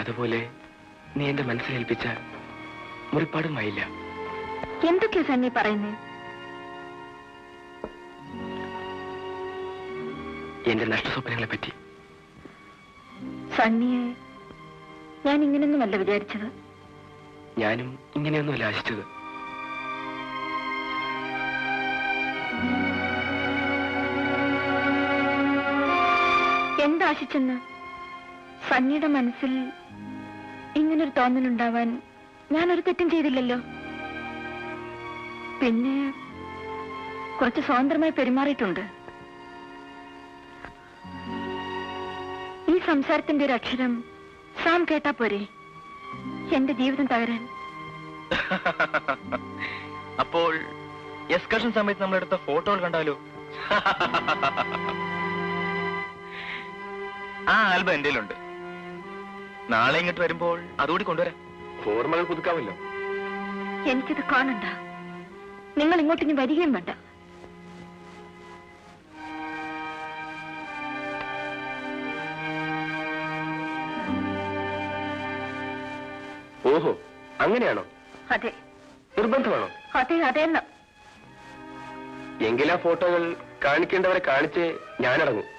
അതുപോലെ നീ എന്റെ മനസ്സിലേൽപ്പിച്ച മുറിപ്പാടും മായില്ല. എന്തൊക്കെയാ സണ്ണി പറയുന്നേ? എന്റെ നഷ്ടസ്വപ്നങ്ങളെ പറ്റി. സണ്ണിയെ ഞാൻ ഇങ്ങനെയൊന്നുമല്ല വിചാരിച്ചത്. ഞാനും ഇങ്ങനെയൊന്നുമല്ല ആശിച്ചത്. എന്താശിച്ചെന്ന്? സണ്ണിയുടെ മനസ്സിൽ ഇങ്ങനൊരു തോന്നലുണ്ടാവാൻ ഞാനൊരു തെറ്റും ചെയ്തില്ലല്ലോ. പിന്നെ കുറച്ച് സ്വതന്ത്രമായി പെരുമാറിയിട്ടുണ്ട്. ഈ സംസാരത്തിന്റെ ഒരു അക്ഷരം സാം കേട്ടാ പോരെ എന്റെ ജീവിതം തകരാൻ? അപ്പോൾ എക്സ്കർഷൻ സമയത്ത് നമ്മളെടുത്ത ഫോട്ടോകൾ കണ്ടാലോ? ആ ആൽബം എന്റെ ഉണ്ട്. നാളെ ഇങ്ങോട്ട് വരുമ്പോൾ അതുകൂടി കൊണ്ടുവരാം. ഓർമ്മകൾ പുതുക്കാമല്ലോ. എനിക്കിത് കാണണ്ട. നിങ്ങൾ ഇങ്ങോട്ട് ഇനി വരികയും വേണ്ട. ഓഹോ, അങ്ങനെയാണോ? അതെ. നിർബന്ധമാണോ? അതെ, അതെന്ന്. എങ്കിലാ ഫോട്ടോകൾ കാണിക്കേണ്ടവരെ കാണിച്ച് ഞാനിറങ്ങും.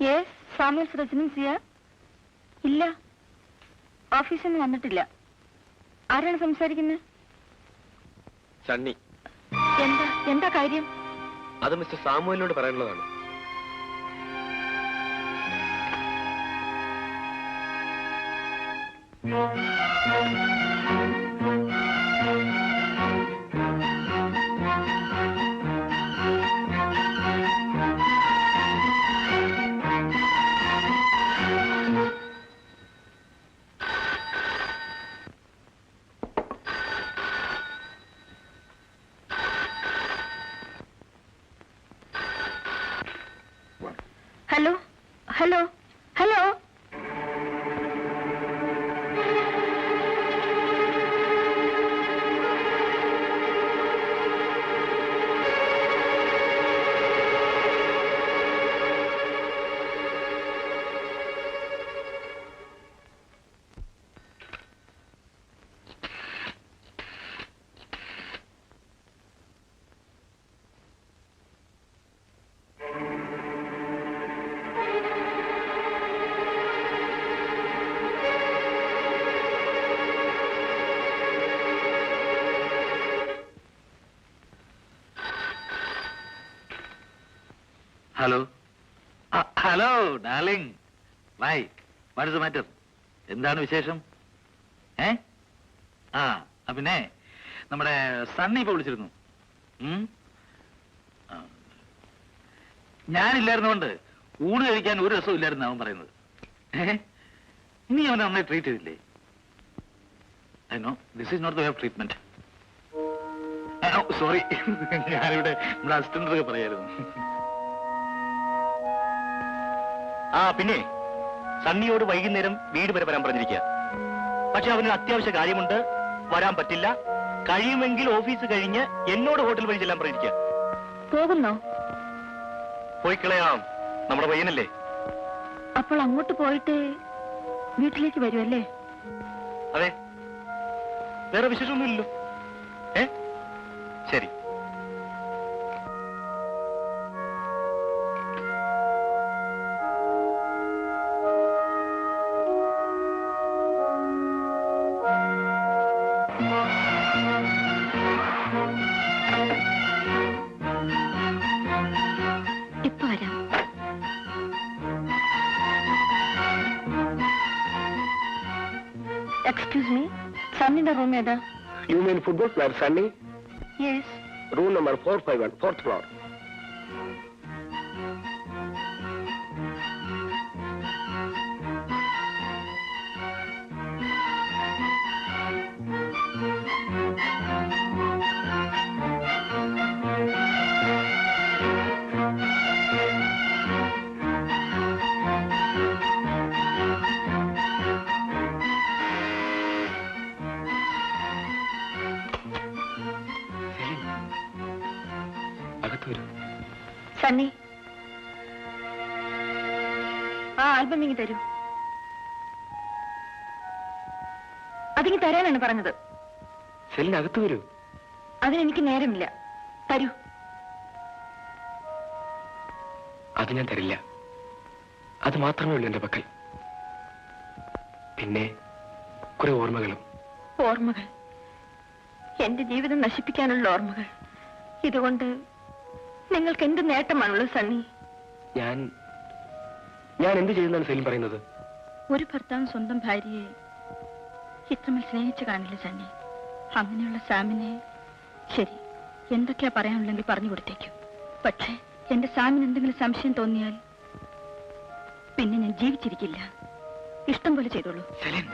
യെസ്, സാമുൽസ് റെസിഡൻസിയാ? ഇല്ല, ഓഫീസിൽ നിന്ന് വന്നിട്ടില്ല. ആരാണ് സംസാരിക്കുന്നത്? സണ്ണി. എന്താ കാര്യം? അത് മിസ്റ്റർ സാമുവലിനോട് പറയാനുള്ളതാണ്. Hello hello. Hello hello darling. Why what is the matter? എന്താണ് വിശേഷം? പിന്നെ നമ്മുടെ സണ്ണി ഇപ്പൊ വിളിച്ചിരുന്നു. ഞാനില്ലായിരുന്നോണ്ട് ഊണ് കഴിക്കാൻ ഒരു രസവും ഇല്ലായിരുന്നു അവൻ പറയുന്നത്. നീ അവനെ നന്നായി ട്രീറ്റ് ചെയ്തില്ലേ? I know this is not the way of treatment. Sorry, ഞാനിവിടെ നമ്മുടെ അസിസ്റ്റന്റൊക്കെ പറയായിരുന്നു. പിന്നെ സണ്ണിയോട് വൈകുന്നേരം വീട് വരെ വരാൻ പറഞ്ഞിരിക്കുക. പക്ഷെ അവന് അത്യാവശ്യ കാര്യമുണ്ട്, വരാൻ പറ്റില്ല. കഴിയുമെങ്കിൽ ഓഫീസ് കഴിഞ്ഞ് എന്നോട് ഹോട്ടൽ വഴി ചെല്ലാൻ പറഞ്ഞിരിക്കുക. പോകുന്നോ? പോയി കളയാം, നമ്മുടെ പയ്യനല്ലേ. അപ്പോൾ അങ്ങോട്ട് പോയിട്ട് വീട്ടിലേക്ക് വരുമല്ലേ? അതെ, വേറെ വിശേഷമൊന്നുമില്ലല്ലോ. ശരി. ഇപ്പൊ വരാം. എക്സ്ക്യൂസ് മീ, സണ്ണിന്റെ റൂം ഏതാ? You mean football player Sunny? Yes. Room number 451, 4th floor. Sunny, ആ ആൽബം ഇങ്ങ് തരൂ. അതിങ്ങ് തരാനാണ് പറഞ്ഞത്. സെല്ലിനകത്ത് വരൂ. അതിനെനിക്ക് നേരമില്ല. തരൂ. അത് ഞാൻ തരില്ല. അത് മാത്രമേ ഉള്ളൂ എന്റെ പക്കൽ. പിന്നെ കുറെ ഓർമ്മകളും. ഓർമ്മകൾ? എന്റെ ജീവിതം നശിപ്പിക്കാനുള്ള ഓർമ്മകൾ. ഇതുകൊണ്ട് നിങ്ങൾക്ക് എന്ത് നേട്ടമാണുള്ളത് സണ്ണി? ഞാൻ എന്ത് ചെയ്യുന്നതാണ് സെലിൻ പറയുന്നത്? ഒരു ഭർത്താവ് സ്വന്തം ഭാര്യയെ ഇത്രമേൽ സ്നേഹിച്ചു കാണില്ല സണ്ണി. അങ്ങനെയുള്ള സാമിനെ, ശരി, എന്തൊക്കെയാ പറയാനുണ്ടെങ്കിൽ പറഞ്ഞു കൊടുത്തേക്കും. പക്ഷേ എന്റെ സാമിന് എന്തെങ്കിലും സംശയം തോന്നിയാൽ പിന്നെ ഞാൻ ജീവിച്ചിരിക്കില്ല. ഇഷ്ടം പോലെ ചെയ്തോളൂ. Celine,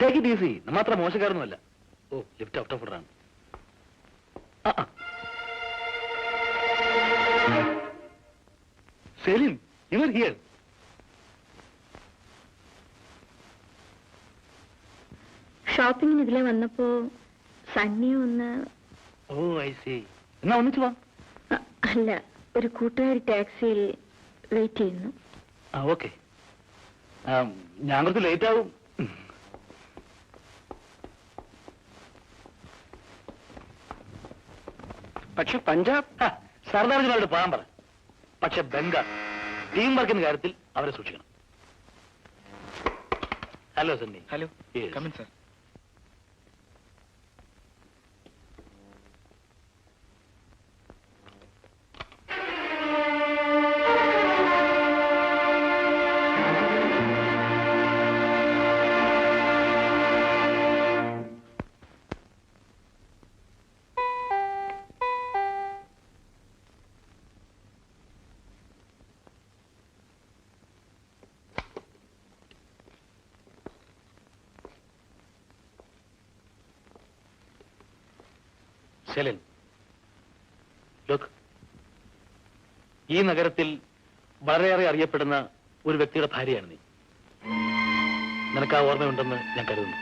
take it easy. നമ്മത്ര മോശക്കാരൊന്നുമല്ല. ഓ, ലിഫ്റ്റ് ഔട്ട് ഓഫ് ഓർഡറാണ്. Celine, you are here. ഷോപ്പിങ്ങിന് ഇതിലെ വന്നപ്പോ സണ്ണി ഒന്ന്... ഓ, ഐ സി. എന്നാ ഒന്നിച്ചു വാ. അല്ല, ഒരു കൂട്ടുകാരി ടാക്സിയിൽ വെയിറ്റ് ചെയ്യുന്നു. ഓക്കെ, ഞാൻ കുറച്ച് ലേറ്റ് ആവും. പക്ഷെ പഞ്ചാബ് സർദാർജിനോട് പോകാൻ പറ. പക്ഷെ ബംഗാൾ ടീം വർക്കിന്റെ കാര്യത്തിൽ അവരെ സൂക്ഷിക്കണം. Hello Sunny. Hello, come in sir. Celine, look, ഈ നഗരത്തിൽ വളരെയേറെ അറിയപ്പെടുന്ന ഒരു വ്യക്തിയുടെ ഭാര്യയാണ് നീ. നിനക്ക് ആ ഓർമ്മയുണ്ടെന്ന് ഞാൻ കരുതുന്നു.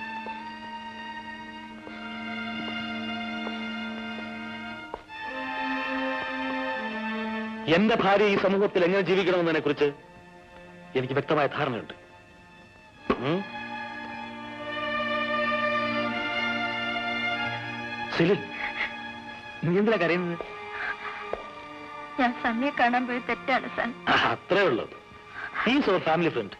എന്റെ ഭാര്യ ഈ സമൂഹത്തിൽ എങ്ങനെ ജീവിക്കണമെന്നതിനെ കുറിച്ച് എനിക്ക് വ്യക്തമായ ധാരണയുണ്ട്. സെലിൻ, നീ എന്തിനാ കരയുന്നത്? ഞാൻ സണ്ണിയെ കാണാൻ പോയി തെറ്റാണ് സൺ. അത്രേ ഉള്ളൂ. He's our family friend.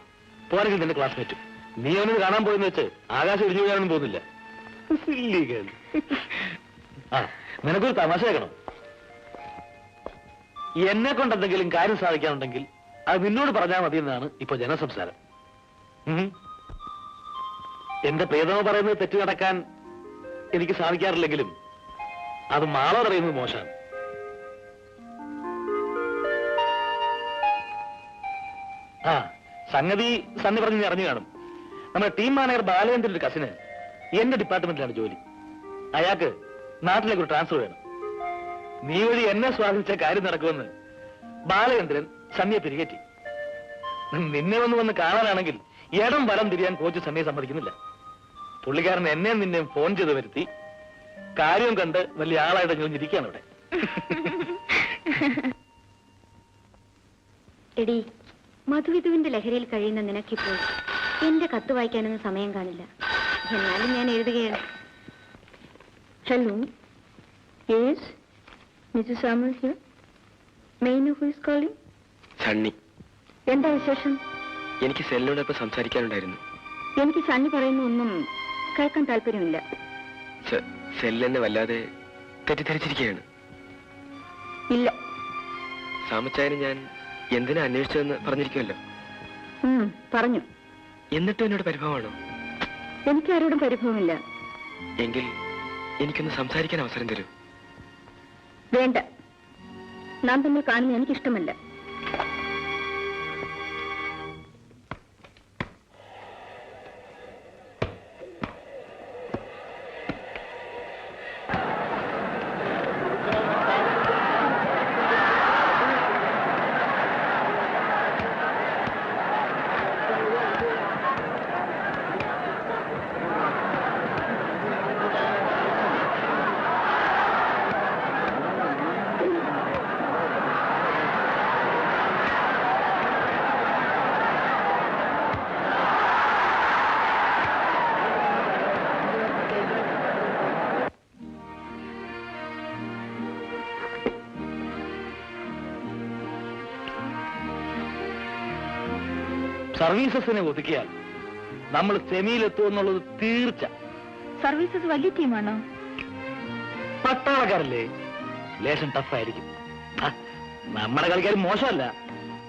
പോരെങ്കിൽ നിന്റെ ക്ലാസ്മേറ്റ്. നീ അവനത് കാണാൻ പോയെന്ന് വെച്ച് ആകാശം ഇടിഞ്ഞു വീഴാനൊന്നും പോകുന്നില്ല. ആ, നിനക്കൊരു തമാശ കേൾക്കണം. എന്നെ കൊണ്ട് എന്തെങ്കിലും കാര്യം സാധിക്കാനുണ്ടെങ്കിൽ അത് നിന്നോട് പറഞ്ഞാൽ മതി എന്നാണ് ഇപ്പൊ ജനസംസാരം. എന്റെ പ്രിയതമ പറയുന്നത് തെറ്റു നടക്കാൻ എനിക്ക് സാധിക്കാറില്ലെങ്കിലും അത് മാള പറയുന്നത് മോശമാണ്. ആ, സംഗതി സണ്ണി പറഞ്ഞ് നീ അറിഞ്ഞു കാണും. നമ്മുടെ ടീം മാനേജർ ബാലചന്ദ്രൻ ഒരു കസിന് എന്റെ ഡിപ്പാർട്ട്മെന്റിലാണ് ജോലി. അയാൾക്ക് നാട്ടിലേക്ക് ഒരു ട്രാൻസ്ഫർ വേണം. നീ വഴി എന്നെ സ്വാധീനിച്ച കാര്യം നടക്കുമെന്ന് ബാലചന്ദ്രൻ സണ്ണിയെ പിരികറ്റി. നിന്നെ വന്ന് കാണാനാണെങ്കിൽ ഇടം വലം തിരിയാൻ കോച്ച് സണ്ണിയെ സമ്മതിക്കുന്നില്ല. പുള്ളിക്കാരൻ എന്നെ നിന്നെ ഫോൺ ചെയ്ത് വരുത്തി കാര്യം കണ്ട് വലിയ ആളായിട്ട് ഞൊഞ്ഞിരിക്കുകയാണ് ഇവിടെ. എടി, മധുവിധുവിന്റെ ലഹരിയിൽ കഴിയുന്ന നിനക്കിപ്പോൾ എന്റെ കത്ത് വായിക്കാനൊന്നും സമയം കാണില്ല. എന്നാലും ഞാൻ എഴുതുകയാണ്. Hello, yes, Mrs Samuel here. May know who is calling? Sunny. എന്താ വിശേഷം? എനിക്ക് സെല്ലിനോടൊപ്പം സംസാരിക്കാനുണ്ടായിരുന്നു. എനിക്ക് സണ്ണി പറയുന്ന ഒന്നും കേൾക്കാൻ താല്പര്യമില്ല. സെല്ലെന്നെ വല്ലാതെ തെറ്റിദ്ധരിച്ചിരിക്കുകയാണ്. ഇല്ല. സാമച്ചായന് ഞാൻ എന്തിനാ അന്വേഷിച്ചതെന്ന് പറഞ്ഞിരിക്കുമല്ലോ. പറഞ്ഞു. എന്നിട്ടും എന്നോട് പരിഭവമാണോ? എനിക്ക് ആരോടും പരിഭവമില്ല. എങ്കിൽ എനിക്കൊന്ന് സംസാരിക്കാൻ അവസരം തരൂ. വേണ്ട, നാം തമ്മിൽ കാണുന്നത് എനിക്കിഷ്ടമല്ല. സർവീസസിനെ ഒതുക്കിയാൽ നമ്മൾ സെമിയിലെത്തുമെന്നുള്ളത് തീർച്ച. സർവീസസ് വലിയ ടീമാണോ? പട്ടാളക്കാരല്ലേ, ലേശം ടഫായിരിക്കും. നമ്മുടെ കളിക്കാർ മോശമല്ല,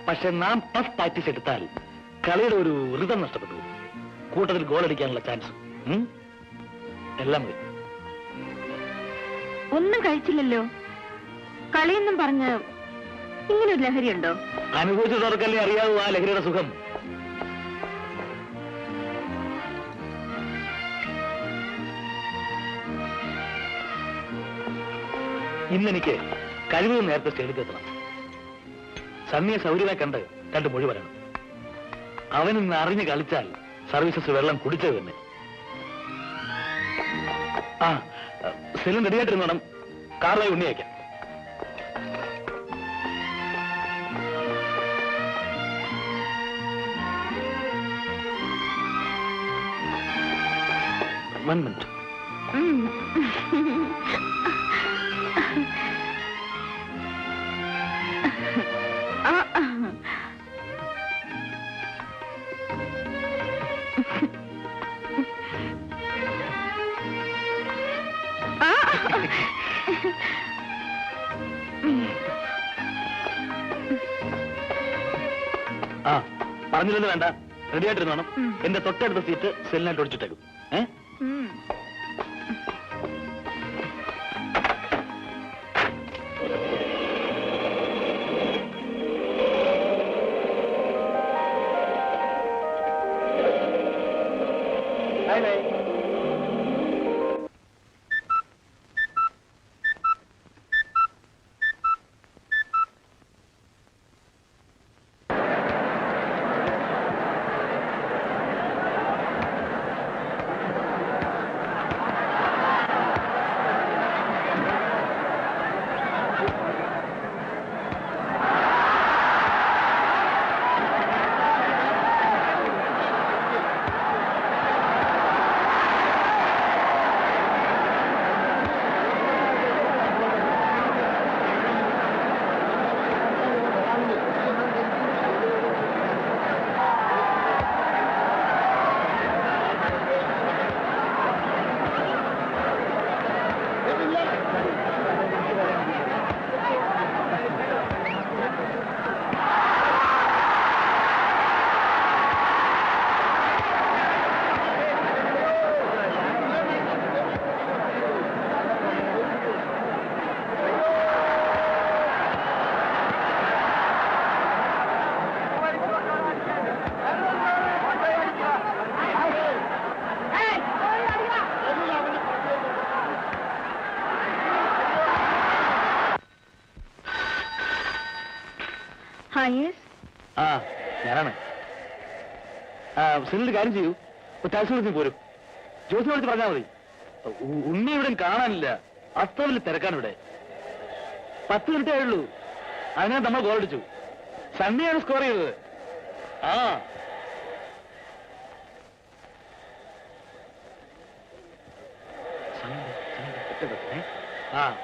പക്ഷെ നാം ടഫ് പ്രാക്ടീസ് എടുത്താൽ കളിയുടെ ഒരു റിതം നഷ്ടപ്പെട്ടു. കൂട്ടത്തിൽ ഗോൾ അടിക്കാനുള്ള ചാൻസ് എല്ലാം മതി. ഒന്നും കഴിച്ചില്ലല്ലോ. കളിയൊന്നും പറഞ്ഞ് ഇങ്ങനൊരു ലഹരിയുണ്ടോ? അനുഭവിച്ചവർക്കല്ലേ അറിയാവൂ ആ ലഹരിയുടെ സുഖം. ഇന്നെനിക്ക് കഴിവതും നേരത്തെ സ്റ്റേഡിയത്തിൽ എത്തണം. സണ്ണിയെ സൗകര്യമായി കണ്ട് രണ്ട് മൊഴി പറയണം. അവൻ ഇന്ന് അറിഞ്ഞ് കളിച്ചാൽ സർവീസസ് വെള്ളം കുടിച്ചത് തന്നെ. ആ, സെല്ലും റെഡിയായിട്ടിരുന്നോണം. കാറിലായി ഉണ്ണി അയക്കാം. One minute. ആ, പറഞ്ഞില്ലെന്ന് വേണ്ട, റെഡിയായിട്ടിരുന്നോണം. എന്റെ തൊട്ടടുത്ത സീറ്റ് സെല്ലിനായിട്ട് ഒടിച്ചിട്ടേക്കും. ആ ഞാനാണ്. സുനിൽ കാര്യം ചെയ്യൂ, ടാക്സി വിളിച്ച് പോരും. ജോസിനെ വിളിച്ച് പറഞ്ഞാൽ മതി. ഉണ്ണി ഇവിടെ കാണാനില്ല, അത്ര വലിയ തിരക്കാണ് ഇവിടെ. 10 മിനിറ്റേ ആയുള്ളൂ, അതിനാ നമ്മൾ ഗോൾ അടിച്ചു. സണ്ണിയാണ് സ്കോർ ചെയ്തത്. ആ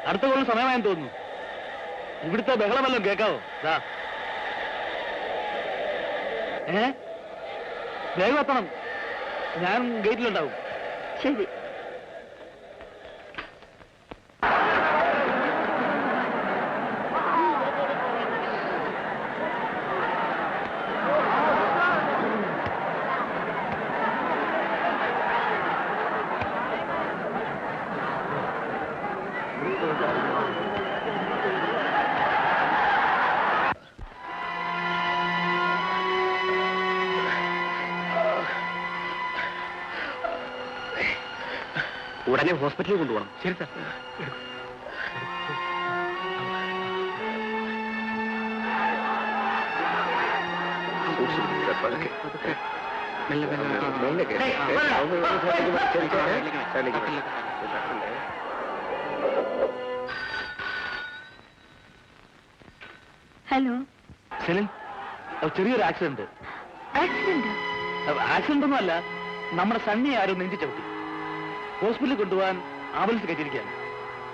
അടുത്ത ഗോളിന് സമയമായെന്ന് തോന്നുന്നു. ഇവിടുത്തെ ബഹളമല്ലോ കേൾക്കാവോ? വേഗം എത്തണം, ഞാൻ ഗേറ്റിലുണ്ടാവും. ശരി. ഉടനെ ഹോസ്പിറ്റലിൽ കൊണ്ടുപോകണം. ശരി സാർ. ഹലോ. സെലിൻ, ചെറിയൊരു ആക്സിഡന്റ്. ആക്സിഡന്റ് ഒന്നും അല്ല, നമ്മുടെ സണ്ണിയെ ആരും നെഞ്ചി ചവിട്ടി. ഹോസ്പിറ്റലിൽ കൊണ്ടുപോകാൻ ആംബുലൻസ് കയറ്റിയിരിക്കുകയാണ്.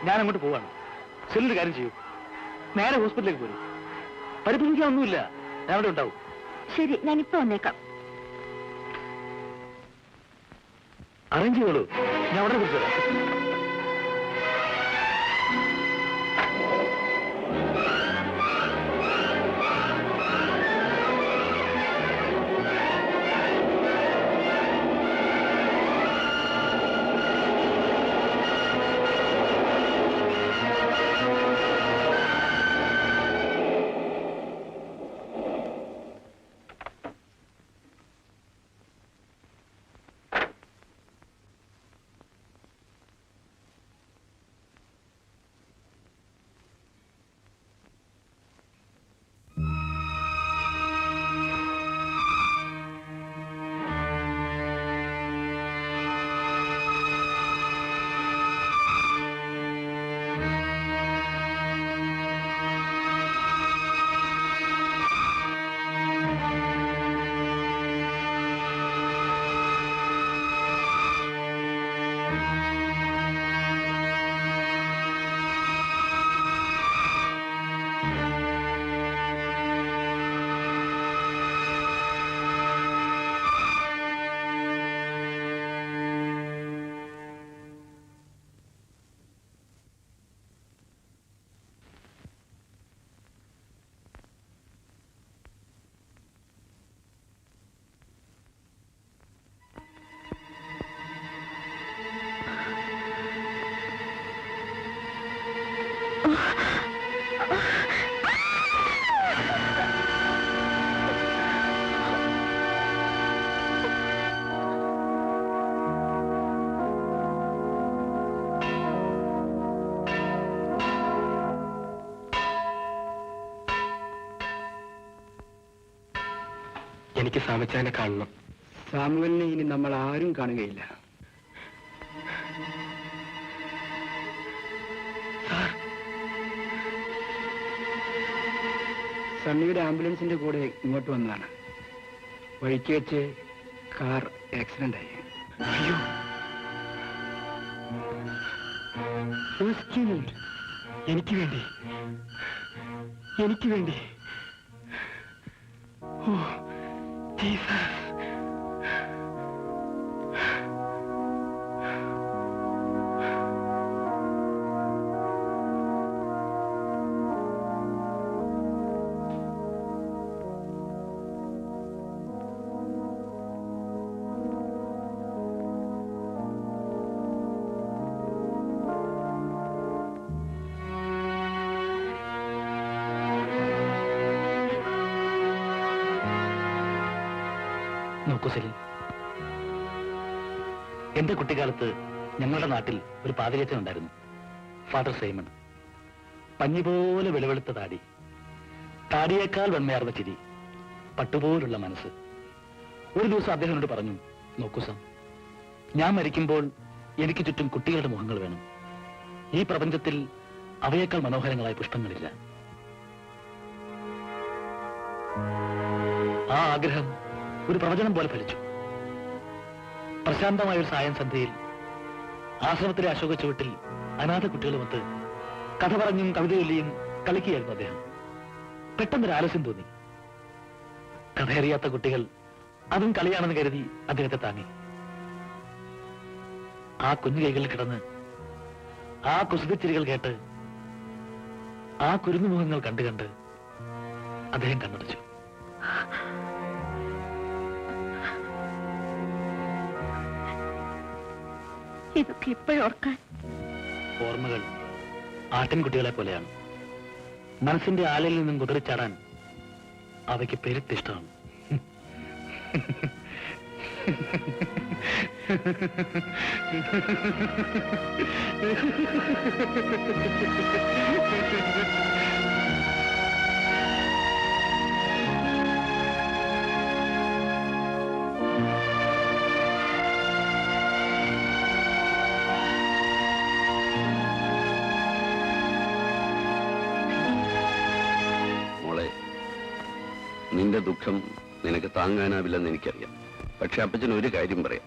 ഞാൻ അങ്ങോട്ട് പോവാണ്. സെലിന്റെ കാര്യം ചെയ്യൂ, നേരെ ഹോസ്പിറ്റലിലേക്ക് പോരും. പരിഭ്രമിക്കാനൊന്നുമില്ല, ഞാൻ അവിടെ ഉണ്ടാവും. ശരി, ഞാനിപ്പോ വന്നേക്കാം. അറേഞ്ച് ചെയ്തോളൂ, ഞാൻ അവിടെ കുറിച്ച് തരാം. എനിക്ക് സാമിച്ചാനെ കാണണം. സാമുവലിനെ ഇനി നമ്മൾ ആരും കാണുകയില്ല. സണ്ണിയുടെ ആംബുലൻസിന്റെ കൂടെ ഇങ്ങോട്ട് വന്നതാണ്. വഴിക്ക് വെച്ച് കാർ ആക്സിഡന്റ് ആയി. അയ്യോ, എനിക്ക് വേണ്ടി, എനിക്ക് വേണ്ടി. Oh Jesus. നോക്കൂ സെലിൻ, എന്റെ കുട്ടിക്കാലത്ത് ഞങ്ങളുടെ നാട്ടിൽ ഒരു പാതിരേച്ചൻ ഉണ്ടായിരുന്നു, ഫാദർ സൈമൺ. പഞ്ഞി പോലെ വെളുവെളുത്ത താടി, താടിയേക്കാൾ വെണ്മയാർന്ന ചിരി, പട്ടുപോലുള്ള മനസ്സ്. ഒരു ദിവസം അദ്ദേഹം എന്നോട് പറഞ്ഞു, നോക്കൂ സാം, ഞാൻ മരിക്കുമ്പോൾ എനിക്ക് ചുറ്റും കുട്ടികളുടെ മുഖങ്ങൾ വേണം. ഈ പ്രപഞ്ചത്തിൽ അവയേക്കാൾ മനോഹരങ്ങളായ പുഷ്പങ്ങളില്ല. ആ ആഗ്രഹം ഒരു പ്രവചനം പോലെ ഫലിച്ചു. പ്രശാന്തമായ ഒരു സായം സന്ധ്യയിൽ ആശ്രമത്തിലെ അശോക ചുവട്ടിൽ അനാഥ കുട്ടികളുമൊത്ത് കഥ പറഞ്ഞും കവിത ചൊല്ലിയും കളിക്കുകയായിരുന്നു അദ്ദേഹം. പെട്ടെന്നൊരു ആലസ്യം തോന്നി. കഥയറിയാത്ത കുട്ടികൾ അതും കളിയാണെന്ന് കരുതി അദ്ദേഹത്തെ താങ്ങി. ആ കുഞ്ഞു കൈകളിൽ കിടന്ന് ആ കുസൃതിച്ചിരികൾ കേട്ട് ആ കുരുന്നുമുഖങ്ങൾ കണ്ടുകണ്ട് അദ്ദേഹം കണ്ണടച്ചു. ഇതൊക്കെ ഇപ്പോഴോർക്കാൻ ഓർമ്മകൾ ആട്ടിൻകുട്ടികളെ പോലെയാണ്. മനസ്സിന്റെ ആലയിൽ നിന്നും കുതിറിച്ചാടാൻ അവയ്ക്ക് പെരുത്തിഷ്ടമാണ്. നിന്റെ ദുഃഖം നിനക്ക് താങ്ങാനാവില്ലെന്ന് എനിക്കറിയാം. പക്ഷെ അപ്പച്ചൻ ഒരു കാര്യം പറയാം,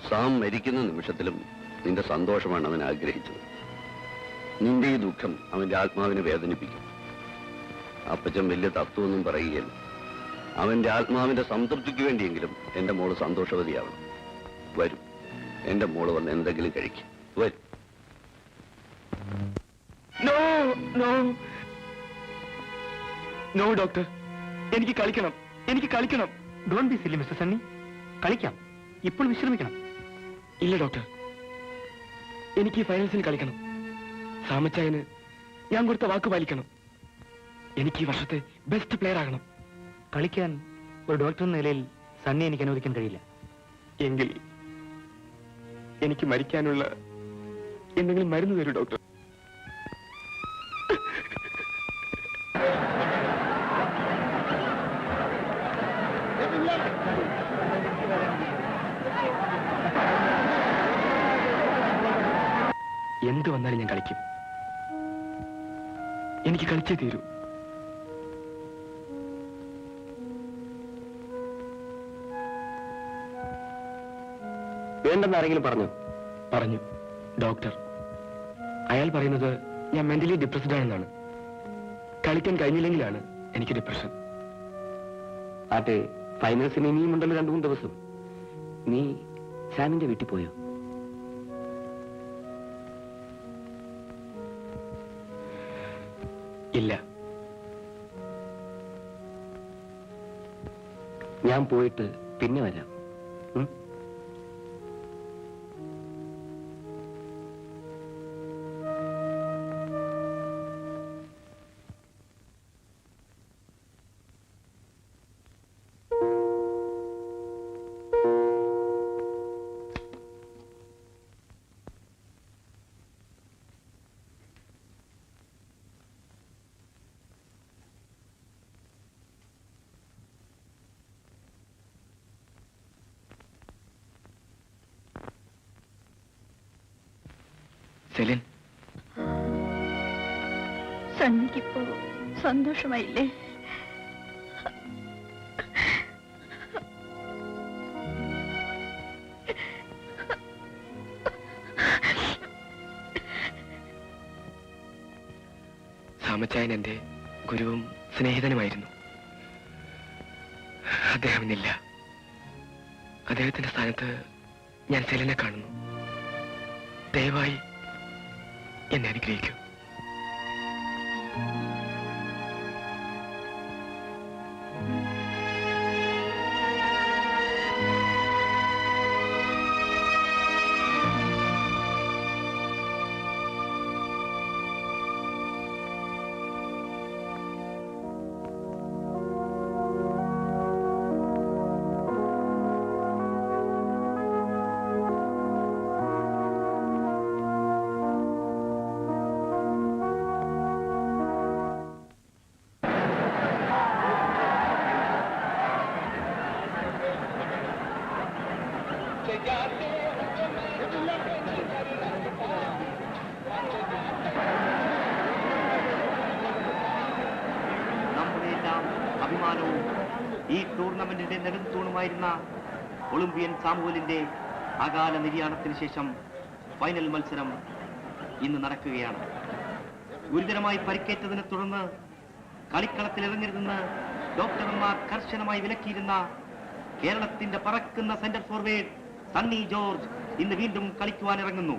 സാം മരിക്കുന്ന നിമിഷത്തിലും നിന്റെ സന്തോഷമാണ് അവൻ ആഗ്രഹിച്ചത്. നിന്റെ ഈ ദുഃഖം അവന്റെ ആത്മാവിനെ വേദനിപ്പിക്കും. അപ്പച്ചൻ വലിയ തത്വമൊന്നും പറയുകയല്ല. അവന്റെ ആത്മാവിന്റെ സംതൃപ്തിക്ക് വേണ്ടിയെങ്കിലും എന്റെ മോള് സന്തോഷവതിയാവണം. വരും, എന്റെ മോള് വന്ന് എന്തെങ്കിലും കഴിക്കും. വരും. നോ നോ നോ ഡോക്ടർ, എനിക്ക് കളിക്കണം, എനിക്ക് കളിക്കണം. Don't be silly mister Sunny. കളിക്കാം, ഇപ്പോൾ വിശ്രമിക്കണം. ഇല്ല ഡോക്ടർ, എനിക്ക് ഈ ഫൈനൽസിൽ കളിക്കണം. സാമച്ചായന് ഞാൻ കൊടുത്ത വാക്ക് പാലിക്കണം. എനിക്ക് ഈ വർഷത്തെ ബെസ്റ്റ് പ്ലെയർ ആകണം. കളിക്കാൻ ഒരു ഡോക്ടർ എന്ന നിലയിൽ സണ്ണി എനിക്ക് അനുവദിക്കാൻ കഴിയില്ല. എങ്കിൽ എനിക്ക് മരിക്കാനുള്ള എന്തെങ്കിലും മരുന്ന് തരൂ ഡോക്ടർ. എന്ത് വന്നാലും ഞാൻ കളിക്കും. എനിക്ക് കളിച്ചേ തീരൂ. വേണ്ടെന്ന് ആരെങ്കിലും പറഞ്ഞു? പറഞ്ഞു ഡോക്ടർ. അയാൾ പറയുന്നത് ഞാൻ മെന്റലി ഡിപ്രസ്ഡ് ആണെന്നാണ്. കളിക്കാൻ കഴിഞ്ഞില്ലെങ്കിലാണ് എനിക്ക് ഡിപ്രഷൻ. ആട്ടെ, ഫൈനൽസിന് ഇനിയും ഉണ്ടല്ലോ 2-3 ദിവസം. നീ സാമിന്റെ വീട്ടിൽ പോയോ? ഇല്ല. ഞാൻ പോയിട്ട് പിന്നെ വരാം. സെലിൻ, സണ്ണിക്കിപ്പോ സന്തോഷമായില്ലേ? സാമച്ചായൻ എന്റെ ഗുരുവും സ്നേഹിതനുമായിരുന്നു. അദ്ദേഹം ഇന്നില്ല. അദ്ദേഹത്തിന്റെ സ്ഥാനത്ത് ഞാൻ സെലിനെ കാണുന്നു. ദയവായി എന്നെ അനുഗ്രഹിക്കൂ. അഭിമാനവും ഈ ടൂർണമെന്റിന്റെ നെടുംതൂണുമായിരുന്ന ഒളിമ്പ്യൻ സാമുവലിന്റെ അകാല നിര്യാണത്തിന് ശേഷം ഫൈനൽ മത്സരം ഇന്ന് നടക്കുകയാണ്. ഗുരുതരമായി പരിക്കേറ്റതിനെ തുടർന്ന് കളിക്കളത്തിൽ ഇറങ്ങരുതെന്ന് ഡോക്ടർമാർ കർശനമായി വിലക്കിയിരുന്ന കേരളത്തിന്റെ പറക്കുന്ന സെന്റർ ഫോർവേഡ് സണ്ണി ജോർജ് ഇന്ന് വീണ്ടും കളിക്കുവാനിറങ്ങുന്നു.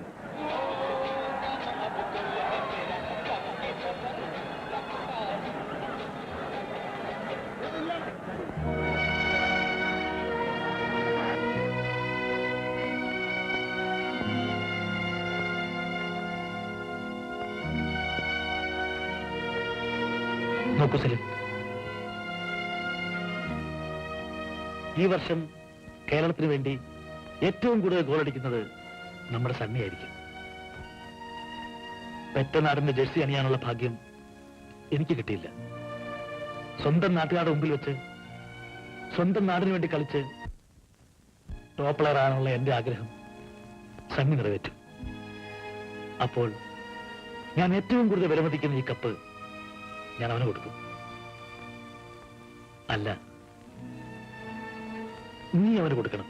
നോക്കൂ സലിം, ഈ വർഷം കേരളത്തിന് വേണ്ടി ഏറ്റവും കൂടുതൽ ഗോളടിക്കുന്നത് നമ്മുടെ സണ്ണിയായിരിക്കും. പെറ്റ നാടിന്റെ ജേഴ്സി അണിയാനുള്ള ഭാഗ്യം എനിക്ക് കിട്ടിയില്ല. സ്വന്തം നാട്ടുകാരുടെ മുമ്പിൽ വെച്ച് സ്വന്തം നാടിന് വേണ്ടി കളിച്ച് ടോപ്പ് പ്ലെയർ ആകാനുള്ള എന്റെ ആഗ്രഹം സണ്ണി നിറവേറ്റും. അപ്പോൾ ഞാൻ ഏറ്റവും കൂടുതൽ വിലമതിക്കുന്ന ഈ കപ്പ് ഞാൻ അവന് കൊടുക്കും. അല്ല, നീ അവന് കൊടുക്കണം.